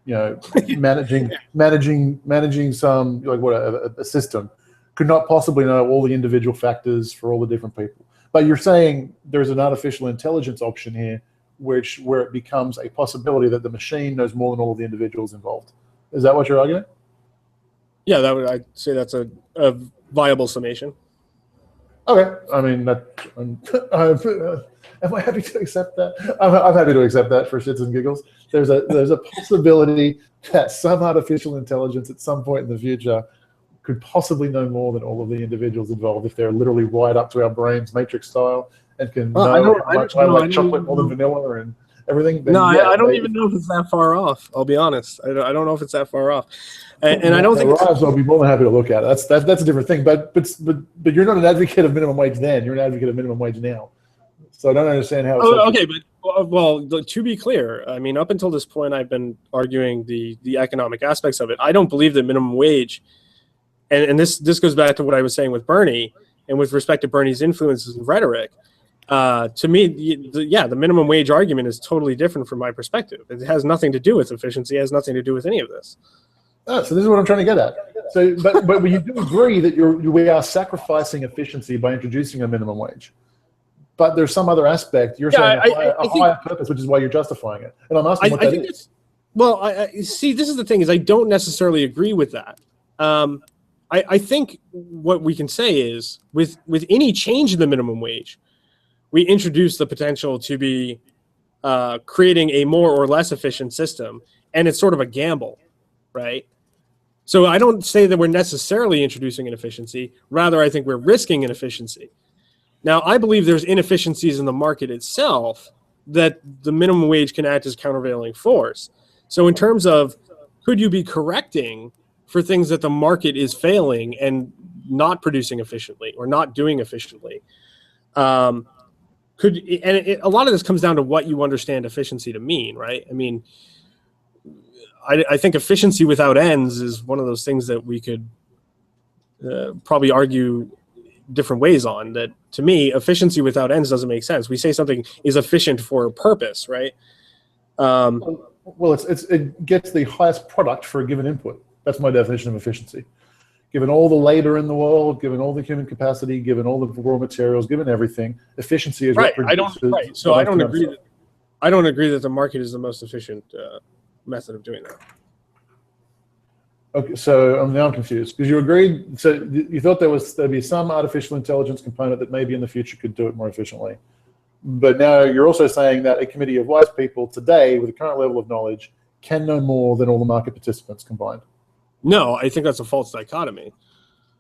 managing some a system could not possibly know all the individual factors for all the different people. But you're saying there's an artificial intelligence option here, where it becomes a possibility that the machine knows more than all of the individuals involved. Is that what you're arguing? Yeah, I'd say that's a viable summation. Okay, I mean, am I happy to accept that? I'm happy to accept that for shits and giggles. There's a possibility that some artificial intelligence at some point in the future could possibly know more than all of the individuals involved if they're literally wired up to our brains, Matrix style, and can know how much I like chocolate more than vanilla and everything. No, I don't even know if it's that far off. I'll be honest. I don't know if it's that far off, and I don't think. I'll be more than happy to look at it. That's a different thing. But you're not an advocate of minimum wage then. You're an advocate of minimum wage now. So I don't understand how. Okay, but well, to be clear, I mean, up until this point, I've been arguing the economic aspects of it. I don't believe that minimum wage, and this goes back to what I was saying with Bernie, and with respect to Bernie's influences and rhetoric. To me, the minimum wage argument is totally different from my perspective. It has nothing to do with efficiency. It has nothing to do with any of this. Oh, so this is what I'm trying to get at. So, but you do agree that we are sacrificing efficiency by introducing a minimum wage. But there's some other aspect. You're saying a higher purpose, which is why you're justifying it. And I'm asking what that is. Well, I see, this is the thing, is I don't necessarily agree with that. I think what we can say is with any change in the minimum wage, we introduce the potential to be creating a more or less efficient system, and it's sort of a gamble, right? So I don't say that we're necessarily introducing an efficiency. Rather, I think we're risking an efficiency. Now, I believe there's inefficiencies in the market itself that the minimum wage can act as countervailing force. So in terms of, could you be correcting for things that the market is failing and not producing efficiently or not doing efficiently? A lot of this comes down to what you understand efficiency to mean, right? I mean, I think efficiency without ends is one of those things that we could probably argue different ways on. That, to me, efficiency without ends doesn't make sense. We say something is efficient for a purpose, right? Well, it gets the highest product for a given input. That's my definition of efficiency. Given all the labor in the world, given all the human capacity, given all the raw materials, given everything, efficiency is right. what produces. So I don't agree that the market is the most efficient method of doing that. Okay, so now I'm confused because you agreed. So you thought there'd be some artificial intelligence component that maybe in the future could do it more efficiently, but now you're also saying that a committee of wise people today, with the current level of knowledge, can know more than all the market participants combined. No, I think that's a false dichotomy.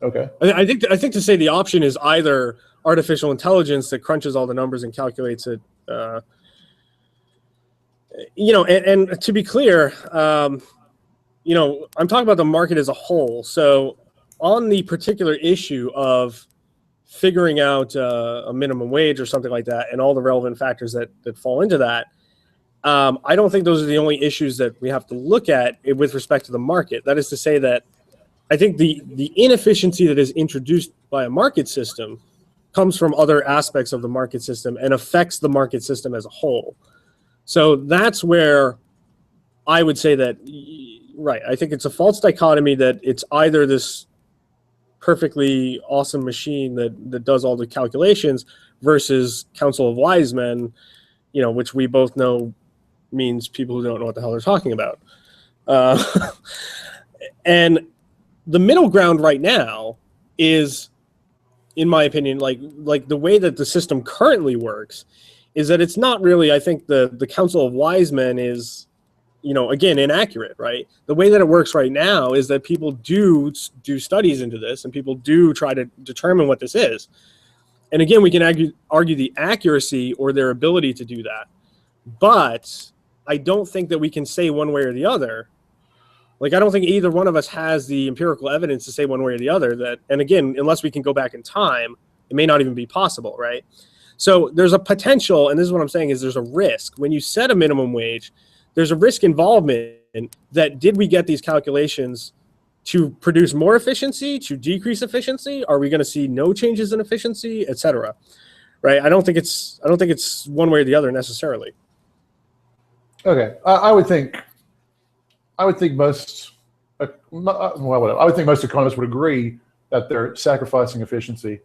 Okay. I think to say the option is either artificial intelligence that crunches all the numbers and calculates it, and to be clear, I'm talking about the market as a whole. So on the particular issue of figuring out a minimum wage or something like that and all the relevant factors that fall into that, I don't think those are the only issues that we have to look at with respect to the market. That is to say that I think the inefficiency that is introduced by a market system comes from other aspects of the market system and affects the market system as a whole. So that's where I would say that, right, I think it's a false dichotomy that it's either this perfectly awesome machine that does all the calculations versus Council of Wise Men, which we both know means people who don't know what the hell they're talking about. And the middle ground right now is, in my opinion, like the way that the system currently works is that it's not really, I think the Council of Wise Men is, again, inaccurate, right? The way that it works right now is that people do studies into this and people do try to determine what this is. And again, we can argue the accuracy or their ability to do that. But I don't think that we can say one way or the other. Like, I don't think either one of us has the empirical evidence to say one way or the other that, and again, unless we can go back in time, it may not even be possible, right? So there's a potential, and this is what I'm saying, is there's a risk. When you set a minimum wage, there's a risk involvement that did we get these calculations to produce more efficiency, to decrease efficiency? Are we going to see no changes in efficiency, et cetera? Right? I don't think it's one way or the other necessarily. Okay, I would think most, whatever. I would think most economists would agree that they're sacrificing efficiency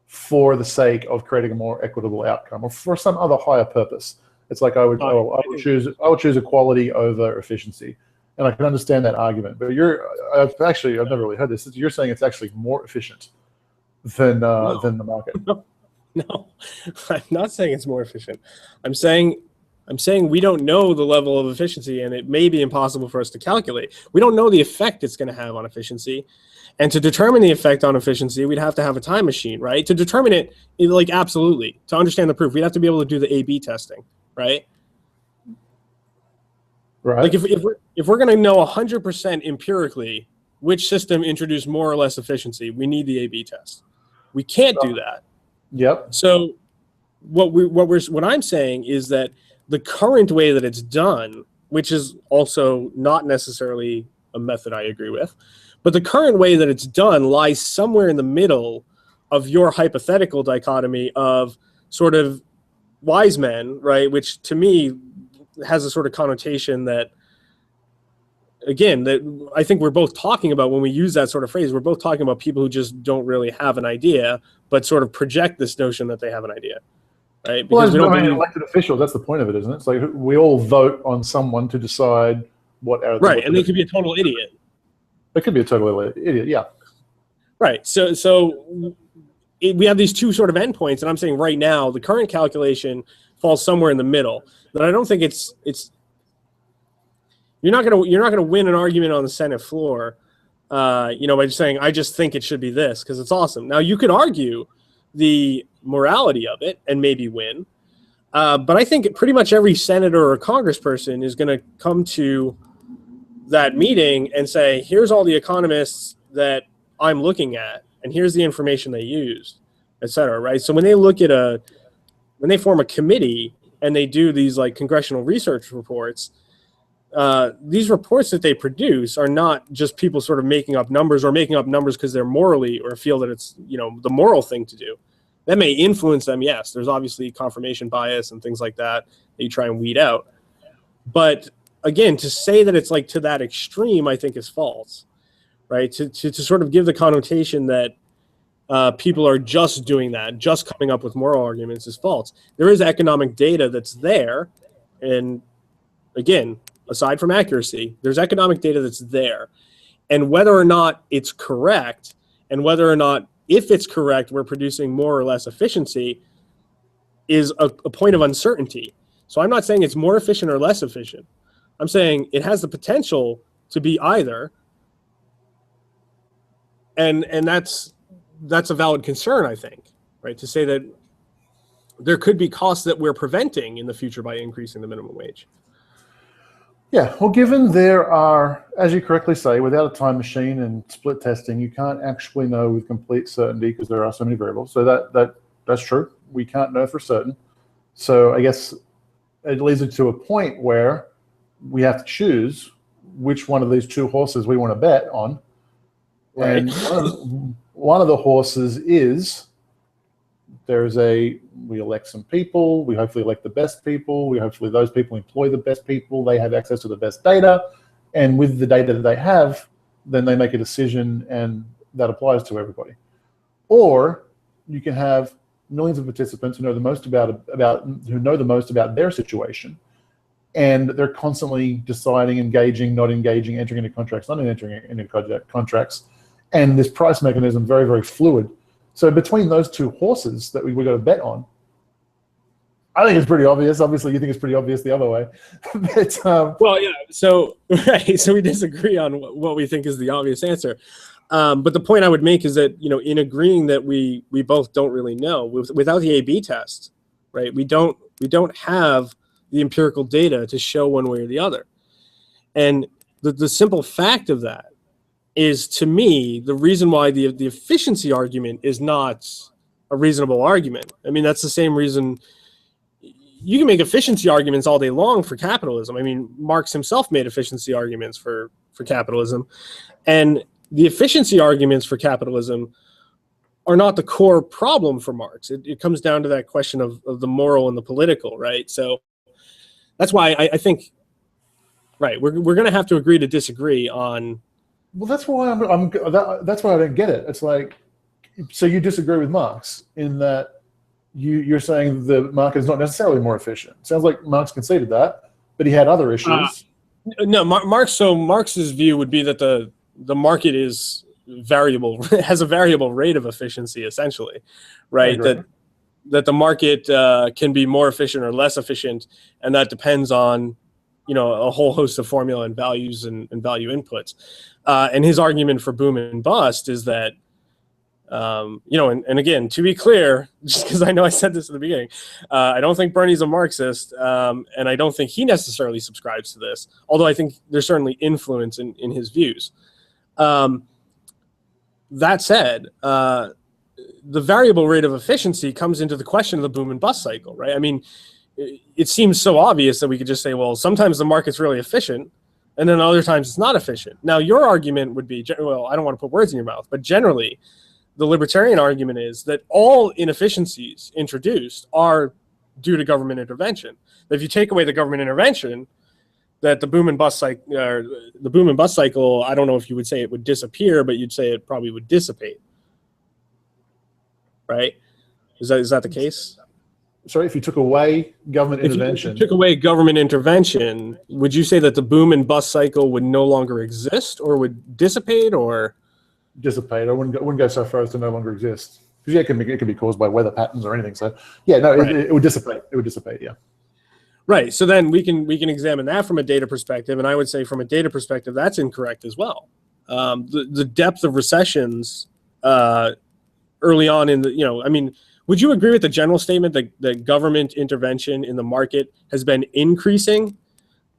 for the sake of creating a more equitable outcome or for some other higher purpose. It's like I would choose equality over efficiency, and I can understand that argument. But I've never really heard this. You're saying it's actually more efficient than the market. No, I'm not saying it's more efficient. I'm saying we don't know the level of efficiency, and it may be impossible for us to calculate. We don't know the effect it's going to have on efficiency. And to determine the effect on efficiency, we'd have to have a time machine, right? To determine it, like, absolutely. To understand the proof, we'd have to be able to do the A/B testing, right? Right. Like, if we're going to know 100% empirically which system introduced more or less efficiency, we need the A/B test. We can't do that. Yep. So what I'm saying is that the current way that it's done, which is also not necessarily a method I agree with, but the current way that it's done lies somewhere in the middle of your hypothetical dichotomy of sort of wise men, right? Which to me has a sort of connotation that, again, that I think we're both talking about when we use that sort of phrase. We're both talking about people who just don't really have an idea, but sort of project this notion that they have an idea. Right? Because we don't believe elected officials. That's the point of it, isn't it? It's like we all vote on someone to decide what. Right, and they could be a total idiot. They could be a total idiot. Yeah. Right. So we have these two sort of endpoints, and I'm saying right now the current calculation falls somewhere in the middle. But I don't think it's. You're not gonna win an argument on the Senate floor, by just saying I just think it should be this because it's awesome. Now you could argue the morality of it and maybe win. But I think pretty much every senator or congressperson is going to come to that meeting and say, here's all the economists that I'm looking at, and here's the information they used, et cetera, right? So when they when they form a committee and they do these like congressional research reports, these reports that they produce are not just people sort of making up numbers because they're morally or feel that it's, the moral thing to do. That may influence them, yes. There's obviously confirmation bias and things like that you try and weed out. But again, to say that it's like to that extreme, I think is false, right? To sort of give the connotation that people are just doing that, just coming up with moral arguments is false. There is economic data that's there. And again, aside from accuracy, there's economic data that's there. And whether or not it's correct, and whether or not, if it's correct, we're producing more or less efficiency, is a point of uncertainty. So I'm not saying it's more efficient or less efficient. I'm saying it has the potential to be either. And that's a valid concern, I think, right? To say that there could be costs that we're preventing in the future by increasing the minimum wage. Yeah, well, given there are, as you correctly say, without a time machine and split testing, you can't actually know with complete certainty because there are so many variables. So that's true. We can't know for certain. So I guess it leads us to a point where we have to choose which one of these two horses we want to bet on. Right. And one of the horses is we elect some people, we hopefully elect the best people, hopefully those people employ the best people, they have access to the best data, and with the data that they have, then they make a decision and that applies to everybody. Or you can have millions of participants who know the most about their situation, and they're constantly deciding, engaging, not engaging, entering into contracts, not entering into contracts, and this price mechanism very, very fluid. So between those two horses that we got to bet on, I think it's pretty obvious. Obviously, you think it's pretty obvious the other way. But, well, yeah. So right. So we disagree on what we think is the obvious answer. But the point I would make is that, in agreeing that we both don't really know, without the A/B test, right? We don't have the empirical data to show one way or the other. And the simple fact of that is, to me, the reason why the efficiency argument is not a reasonable argument. I mean, that's the same reason you can make efficiency arguments all day long for capitalism. I mean, Marx himself made efficiency arguments for capitalism. And the efficiency arguments for capitalism are not the core problem for Marx. It comes down to that question of the moral and the political, right? So that's why I think, right, we're going to have to agree to disagree on. Well, that's why that's why I don't get it. It's like, so you disagree with Marx in that you're saying the market is not necessarily more efficient. Sounds like Marx conceded that, but he had other issues. No, Marx's view would be that the market is variable, has a variable rate of efficiency, essentially, right? That the market can be more efficient or less efficient, and that depends on a whole host of formula and values and value inputs. And his argument for boom and bust is that, and again, to be clear, just because I know I said this at the beginning, I don't think Bernie's a Marxist, and I don't think he necessarily subscribes to this, although I think there's certainly influence in his views. That said, the variable rate of efficiency comes into the question of the boom and bust cycle, right? I mean, it seems so obvious that we could just say, well, sometimes the market's really efficient, and then other times it's not efficient. Now, your argument would be, well, I don't want to put words in your mouth, but generally, the libertarian argument is that all inefficiencies introduced are due to government intervention. That if you take away the government intervention, that the boom and bust cycle, I don't know if you would say it would disappear, but you'd say it probably would dissipate. Right? Is that the case? Sorry, if you took away government intervention. If you took away government intervention, would you say that the boom and bust cycle would no longer exist, or would dissipate, or? Dissipate. I wouldn't go so far as to no longer exist. Because it can be caused by weather patterns or anything. So yeah, no, right. it would dissipate. It would dissipate. Yeah. Right. So then we can examine that from a data perspective, and I would say from a data perspective that's incorrect as well. The depth of recessions early on in the I mean, would you agree with the general statement that government intervention in the market has been increasing,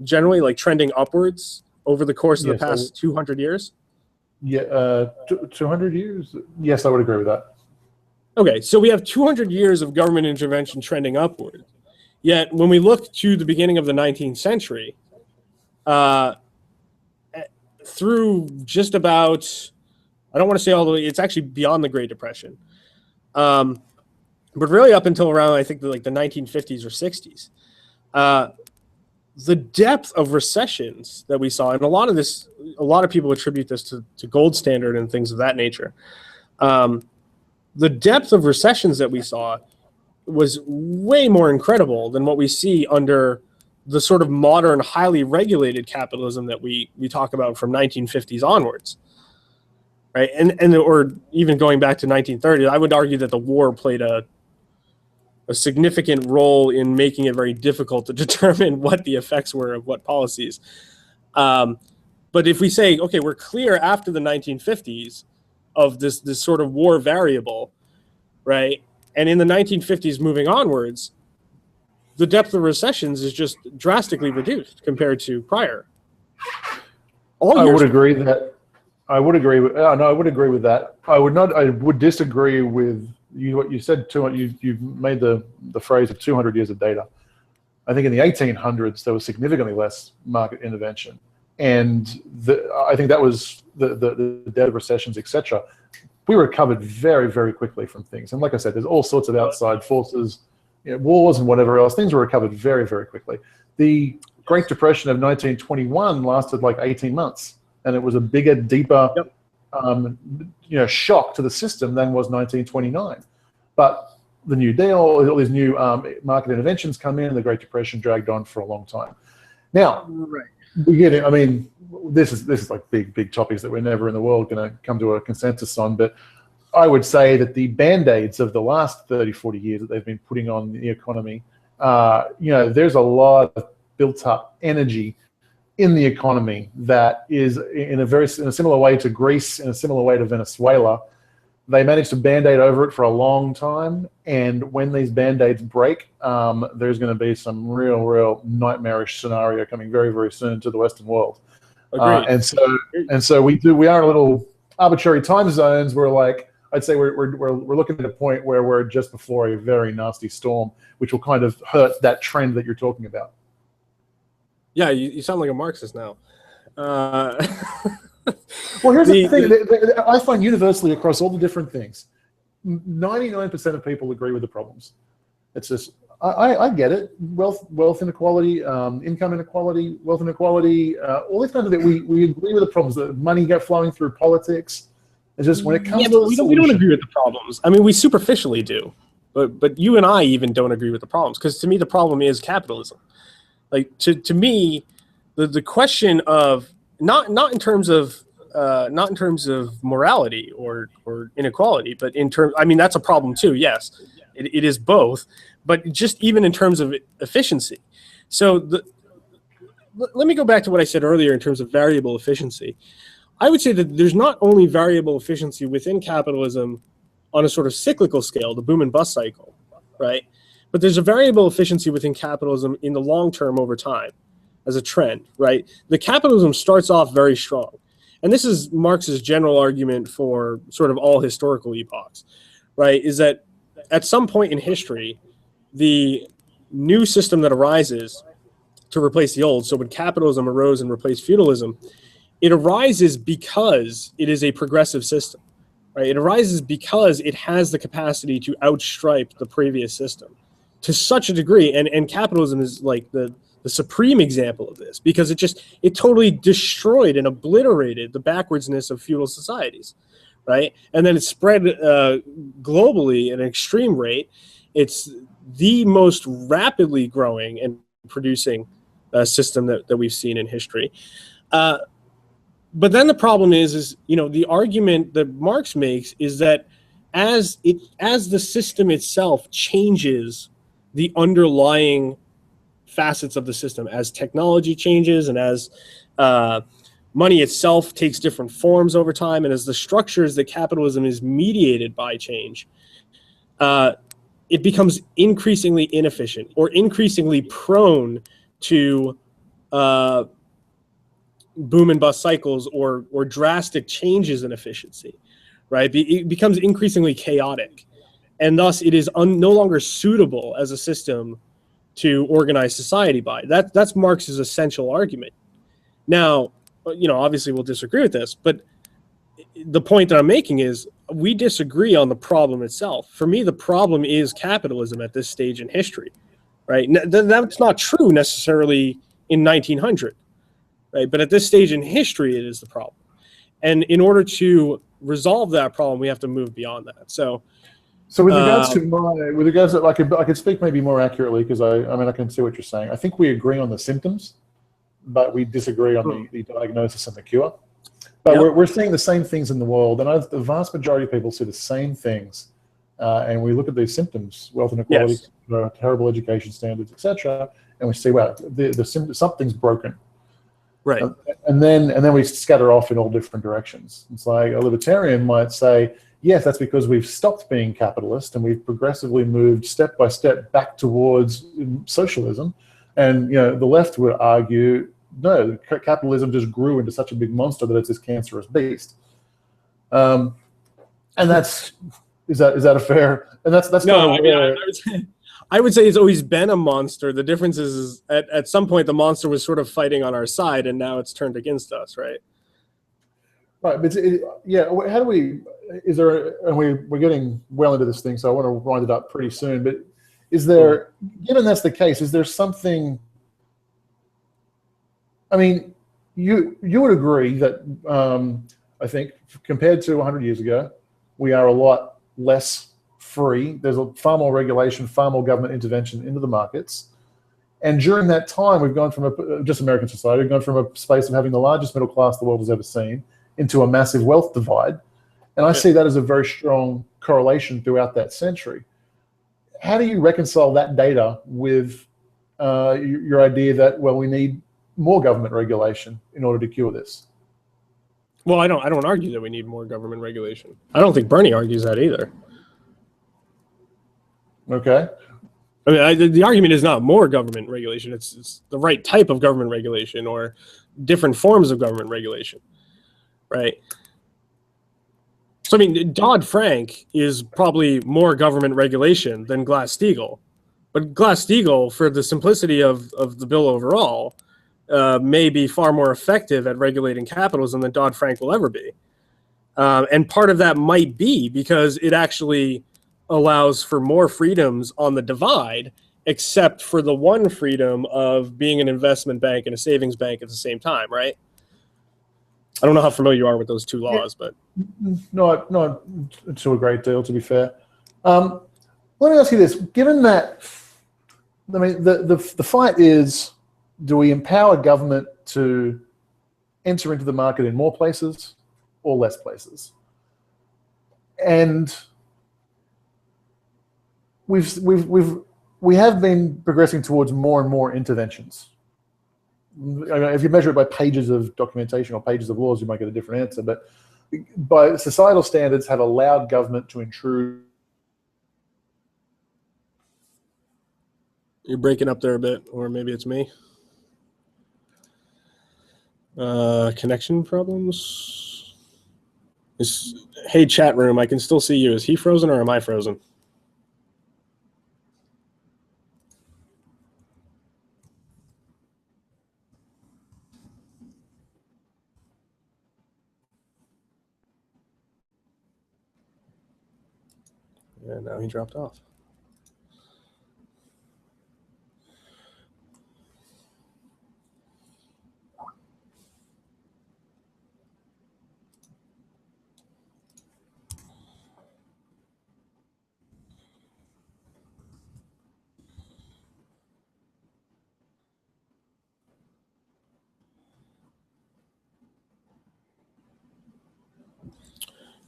generally, like trending upwards over the course of the past 200 years? Yeah, 200 years? Yes, I would agree with that. Okay, so we have 200 years of government intervention trending upward. Yet, when we look to the beginning of the 19th century, through just about, I don't want to say all the way, it's actually beyond the Great Depression, but really up until around, I think, the 1950s or 60s, the depth of recessions that we saw, and a lot of people attribute this to gold standard and things of that nature. The depth of recessions that we saw was way more incredible than what we see under the sort of modern, highly regulated capitalism that we talk about from 1950s onwards, right? And or even going back to 1930s, I would argue that the war played a significant role in making it very difficult to determine what the effects were of what policies. But if we say, okay, we're clear after the 1950s of this sort of war variable, right? And in the 1950s moving onwards, the depth of recessions is just drastically reduced compared to prior. I would agree with that. I would agree with that. I would disagree with what you said. You made the phrase of 200 years of data. I think in the 1800s there was significantly less market intervention, and I think that was the debt of recessions, etc. We recovered very, very quickly from things, and like I said, there's all sorts of outside forces, wars and whatever else. Things were recovered very, very quickly. The Great Depression of 1921 lasted like 18 months, and it was a bigger, deeper, shock to the system than was 1929. But the New Deal, all these new market interventions come in, and the Great Depression dragged on for a long time. Now, we get it. I mean, this is like big topics that we're never in the world going to come to a consensus on. But I would say that the band-aids of the last 30, 40 years that they've been putting on the economy, there's a lot of built-up energy in the economy that is in a similar way to Greece, in a similar way to Venezuela. They managed to band-aid over it for a long time, and when these band-aids break, there's going to be some real nightmarish scenario coming very, very soon to the Western world. And so we are in a little arbitrary time zones where, like, I'd say we're looking at a point where we're just before a very nasty storm, which will kind of hurt that trend that you're talking about. Yeah, you sound like a Marxist now. Well, here's the thing. I find universally across all the different things, 99% of people agree with the problems. It's just, I get it. Wealth inequality, income inequality, wealth inequality, all these kinds of things. We agree with the problems. The money flowing through politics. It's just when it comes to we don't agree with the problems. I mean, we superficially do, but you and I even don't agree with the problems, because to me the problem is capitalism. Like to me, the question of not in terms of morality or inequality, but in terms, I mean, that's a problem too. Yes, it is both, but just even in terms of efficiency. So let me go back to what I said earlier in terms of variable efficiency. I would say that there's not only variable efficiency within capitalism on a sort of cyclical scale, the boom and bust cycle, right? But there's a variable efficiency within capitalism in the long term over time as a trend, right? The capitalism starts off very strong. And this is Marx's general argument for sort of all historical epochs, right? Is that at some point in history, the new system that arises to replace the old, so when capitalism arose and replaced feudalism, it arises because it is a progressive system, right? It arises because it has the capacity to outstripe the previous system to such a degree. And capitalism is like the supreme example of this, because it totally destroyed and obliterated the backwardsness of feudal societies, right? And then it spread globally at an extreme rate. It's the most rapidly growing and producing system that we've seen in history. But then the problem is the argument that Marx makes is that as the system itself changes the underlying facets of the system, as technology changes and as money itself takes different forms over time, and as the structures that capitalism is mediated by change, it becomes increasingly inefficient or increasingly prone to boom and bust cycles or drastic changes in efficiency, right? It becomes increasingly chaotic, and thus it is no longer suitable as a system to organize society by. That's Marx's essential argument. Now, obviously we'll disagree with this, but the point that I'm making is we disagree on the problem itself. For me, the problem is capitalism at this stage in history, right? That's not true necessarily in 1900, right? But at this stage in history, it is the problem. And in order to resolve that problem, we have to move beyond that. So with regards to I could speak maybe more accurately, because I can see what you're saying. I think we agree on the symptoms, but we disagree on the diagnosis and the cure. But we're seeing the same things in the world, and the vast majority of people see the same things. And we look at these symptoms: wealth inequality, terrible education standards, etc., and we see, well, something's broken. Right. And then we scatter off in all different directions. It's like a libertarian might say, yes, that's because we've stopped being capitalist and we've progressively moved step by step back towards socialism. And the left would argue, no, capitalism just grew into such a big monster that it's this cancerous beast. And is that a fair? And that's no. I would say it's always been a monster. The difference is at some point the monster was sort of fighting on our side, and now it's turned against us, right? Right, but how do we? Is there? And we're getting well into this thing, so I want to wind it up pretty soon. But is there? Given that's the case, is there something? I mean, you would agree that I think compared to 100 years ago, we are a lot less free. There's far more regulation, far more government intervention into the markets. And during that time, we've gone from just American society, we've gone from a space of having the largest middle class the world has ever seen into a massive wealth divide. And I see that as a very strong correlation throughout that century. How do you reconcile that data with your idea that, well, we need more government regulation in order to cure this? Well, I don't argue that we need more government regulation. I don't think Bernie argues that either. Okay. I mean, the argument is not more government regulation. It's the right type of government regulation or different forms of government regulation, right? So, I mean, Dodd-Frank is probably more government regulation than Glass-Steagall. But Glass-Steagall, for the simplicity of the bill overall, may be far more effective at regulating capitalism than Dodd-Frank will ever be. And part of that might be because it actually allows for more freedoms on the divide, except for the one freedom of being an investment bank and a savings bank at the same time, right? I don't know how familiar you are with those two laws, but not to a great deal, to be fair. Let me ask you this: given that, I mean, the fight is, do we empower government to enter into the market in more places or less places? And we have been progressing towards more and more interventions. I mean, if you measure it by pages of documentation or pages of laws, you might get a different answer. But by societal standards, have allowed government to intrude. you're breaking up there a bit, or maybe it's me. Connection problems. Hey, chat room, I can still see you. Is he frozen or am I frozen? And now he dropped off.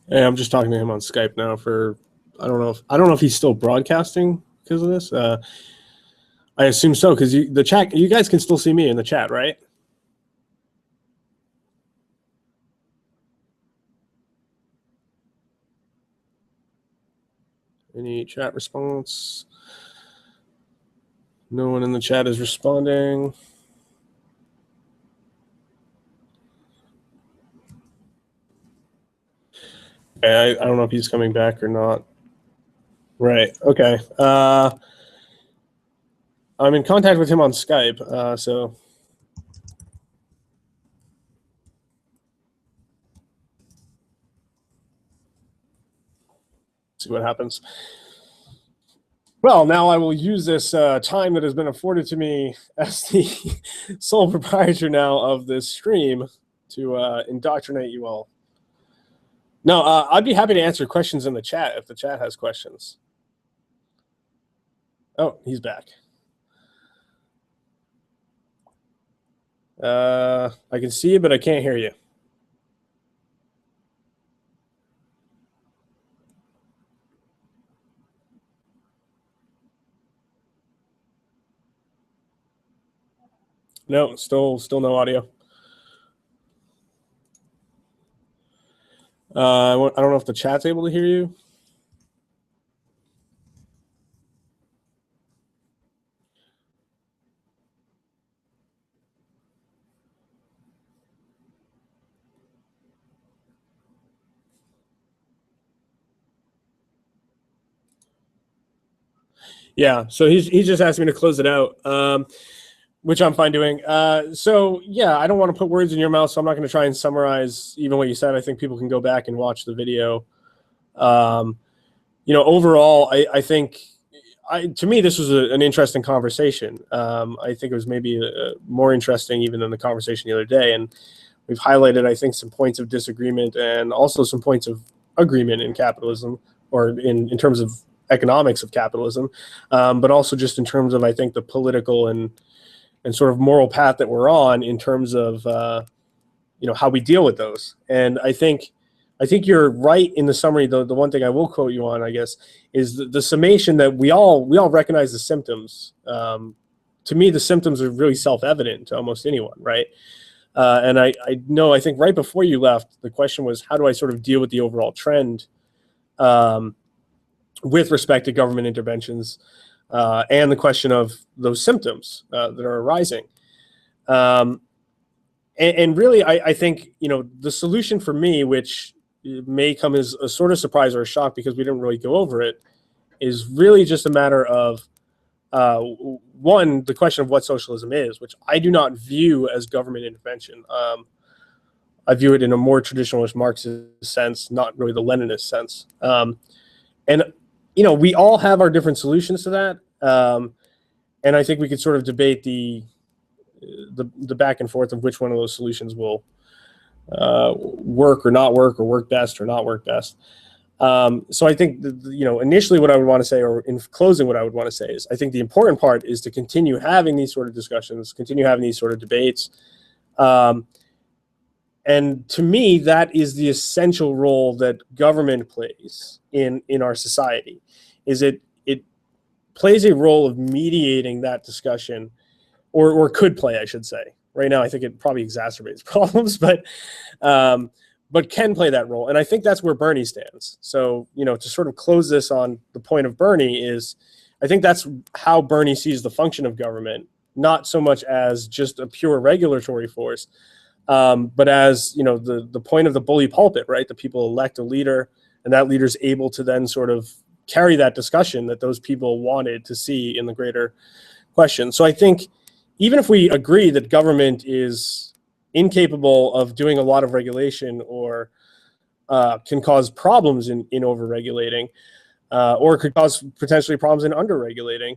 Hey, I'm just talking to him on Skype now for I don't know if he's still broadcasting because of this. I assume so, because the chat, you guys can still see me in the chat, right? Any chat response? No one in the chat is responding. I don't know if he's coming back or not. Right. Okay. I'm in contact with him on Skype, so see what happens. Well, now I will use this time that has been afforded to me as the sole proprietor now of this stream to indoctrinate you all. No, I'd be happy to answer questions in the chat if the chat has questions. Oh, he's back. I can see you, but I can't hear you. No, still no audio. I don't know if the chat's able to hear you. Yeah, so he's just asked me to close it out, which I'm fine doing. So yeah, I don't want to put words in your mouth, so I'm not going to try and summarize even what you said. I think people can go back and watch the video. Overall, I think, to me, this was an interesting conversation. I think it was maybe more interesting even than the conversation the other day. And we've highlighted, I think, some points of disagreement and also some points of agreement in capitalism, or in terms of economics of capitalism, but also just in terms of, I think, the political and sort of moral path that we're on in terms of how we deal with those. And I think you're right in the summary. The one thing I will quote you on, I guess, is the summation that we all recognize the symptoms. To me, the symptoms are really self-evident to almost anyone, right? And I think right before you left, the question was, how do I sort of deal with the overall trend with respect to government interventions and the question of those symptoms that are arising. And really, I think, the solution for me, which may come as a sort of surprise or a shock because we didn't really go over it, is really just a matter of, one, the question of what socialism is, which I do not view as government intervention. I view it in a more traditionalist Marxist sense, not really the Leninist sense. And we all have our different solutions to that. And I think we could sort of debate the back and forth of which one of those solutions will work or not work, or work best or not work best. So I think, initially what I would want to say, or in closing what I would want to say, is I think the important part is to continue having these sort of discussions, continue having these sort of debates. And to me, that is the essential role that government plays in our society. Is it plays a role of mediating that discussion, or could play, I should say. Right now, I think it probably exacerbates problems, but can play that role. And I think that's where Bernie stands. So, to sort of close this on the point of Bernie is, I think that's how Bernie sees the function of government, not so much as just a pure regulatory force, but as, the point of the bully pulpit, right? The people elect a leader, and that leader's able to then sort of carry that discussion that those people wanted to see in the greater question. So I think even if we agree that government is incapable of doing a lot of regulation, or can cause problems in over-regulating, or could cause potentially problems in under-regulating,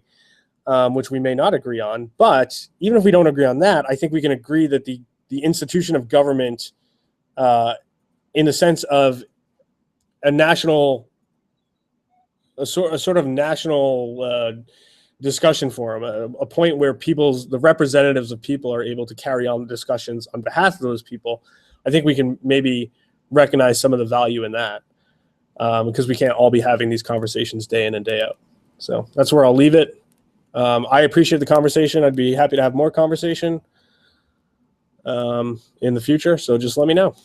which we may not agree on. But even if we don't agree on that, I think we can agree that the institution of government, in the sense of a sort of national discussion forum, a point where the representatives of people are able to carry on discussions on behalf of those people, I think we can maybe recognize some of the value in that, because we can't all be having these conversations day in and day out. So that's where I'll leave it. I appreciate the conversation. I'd be happy to have more conversation in the future. So just let me know.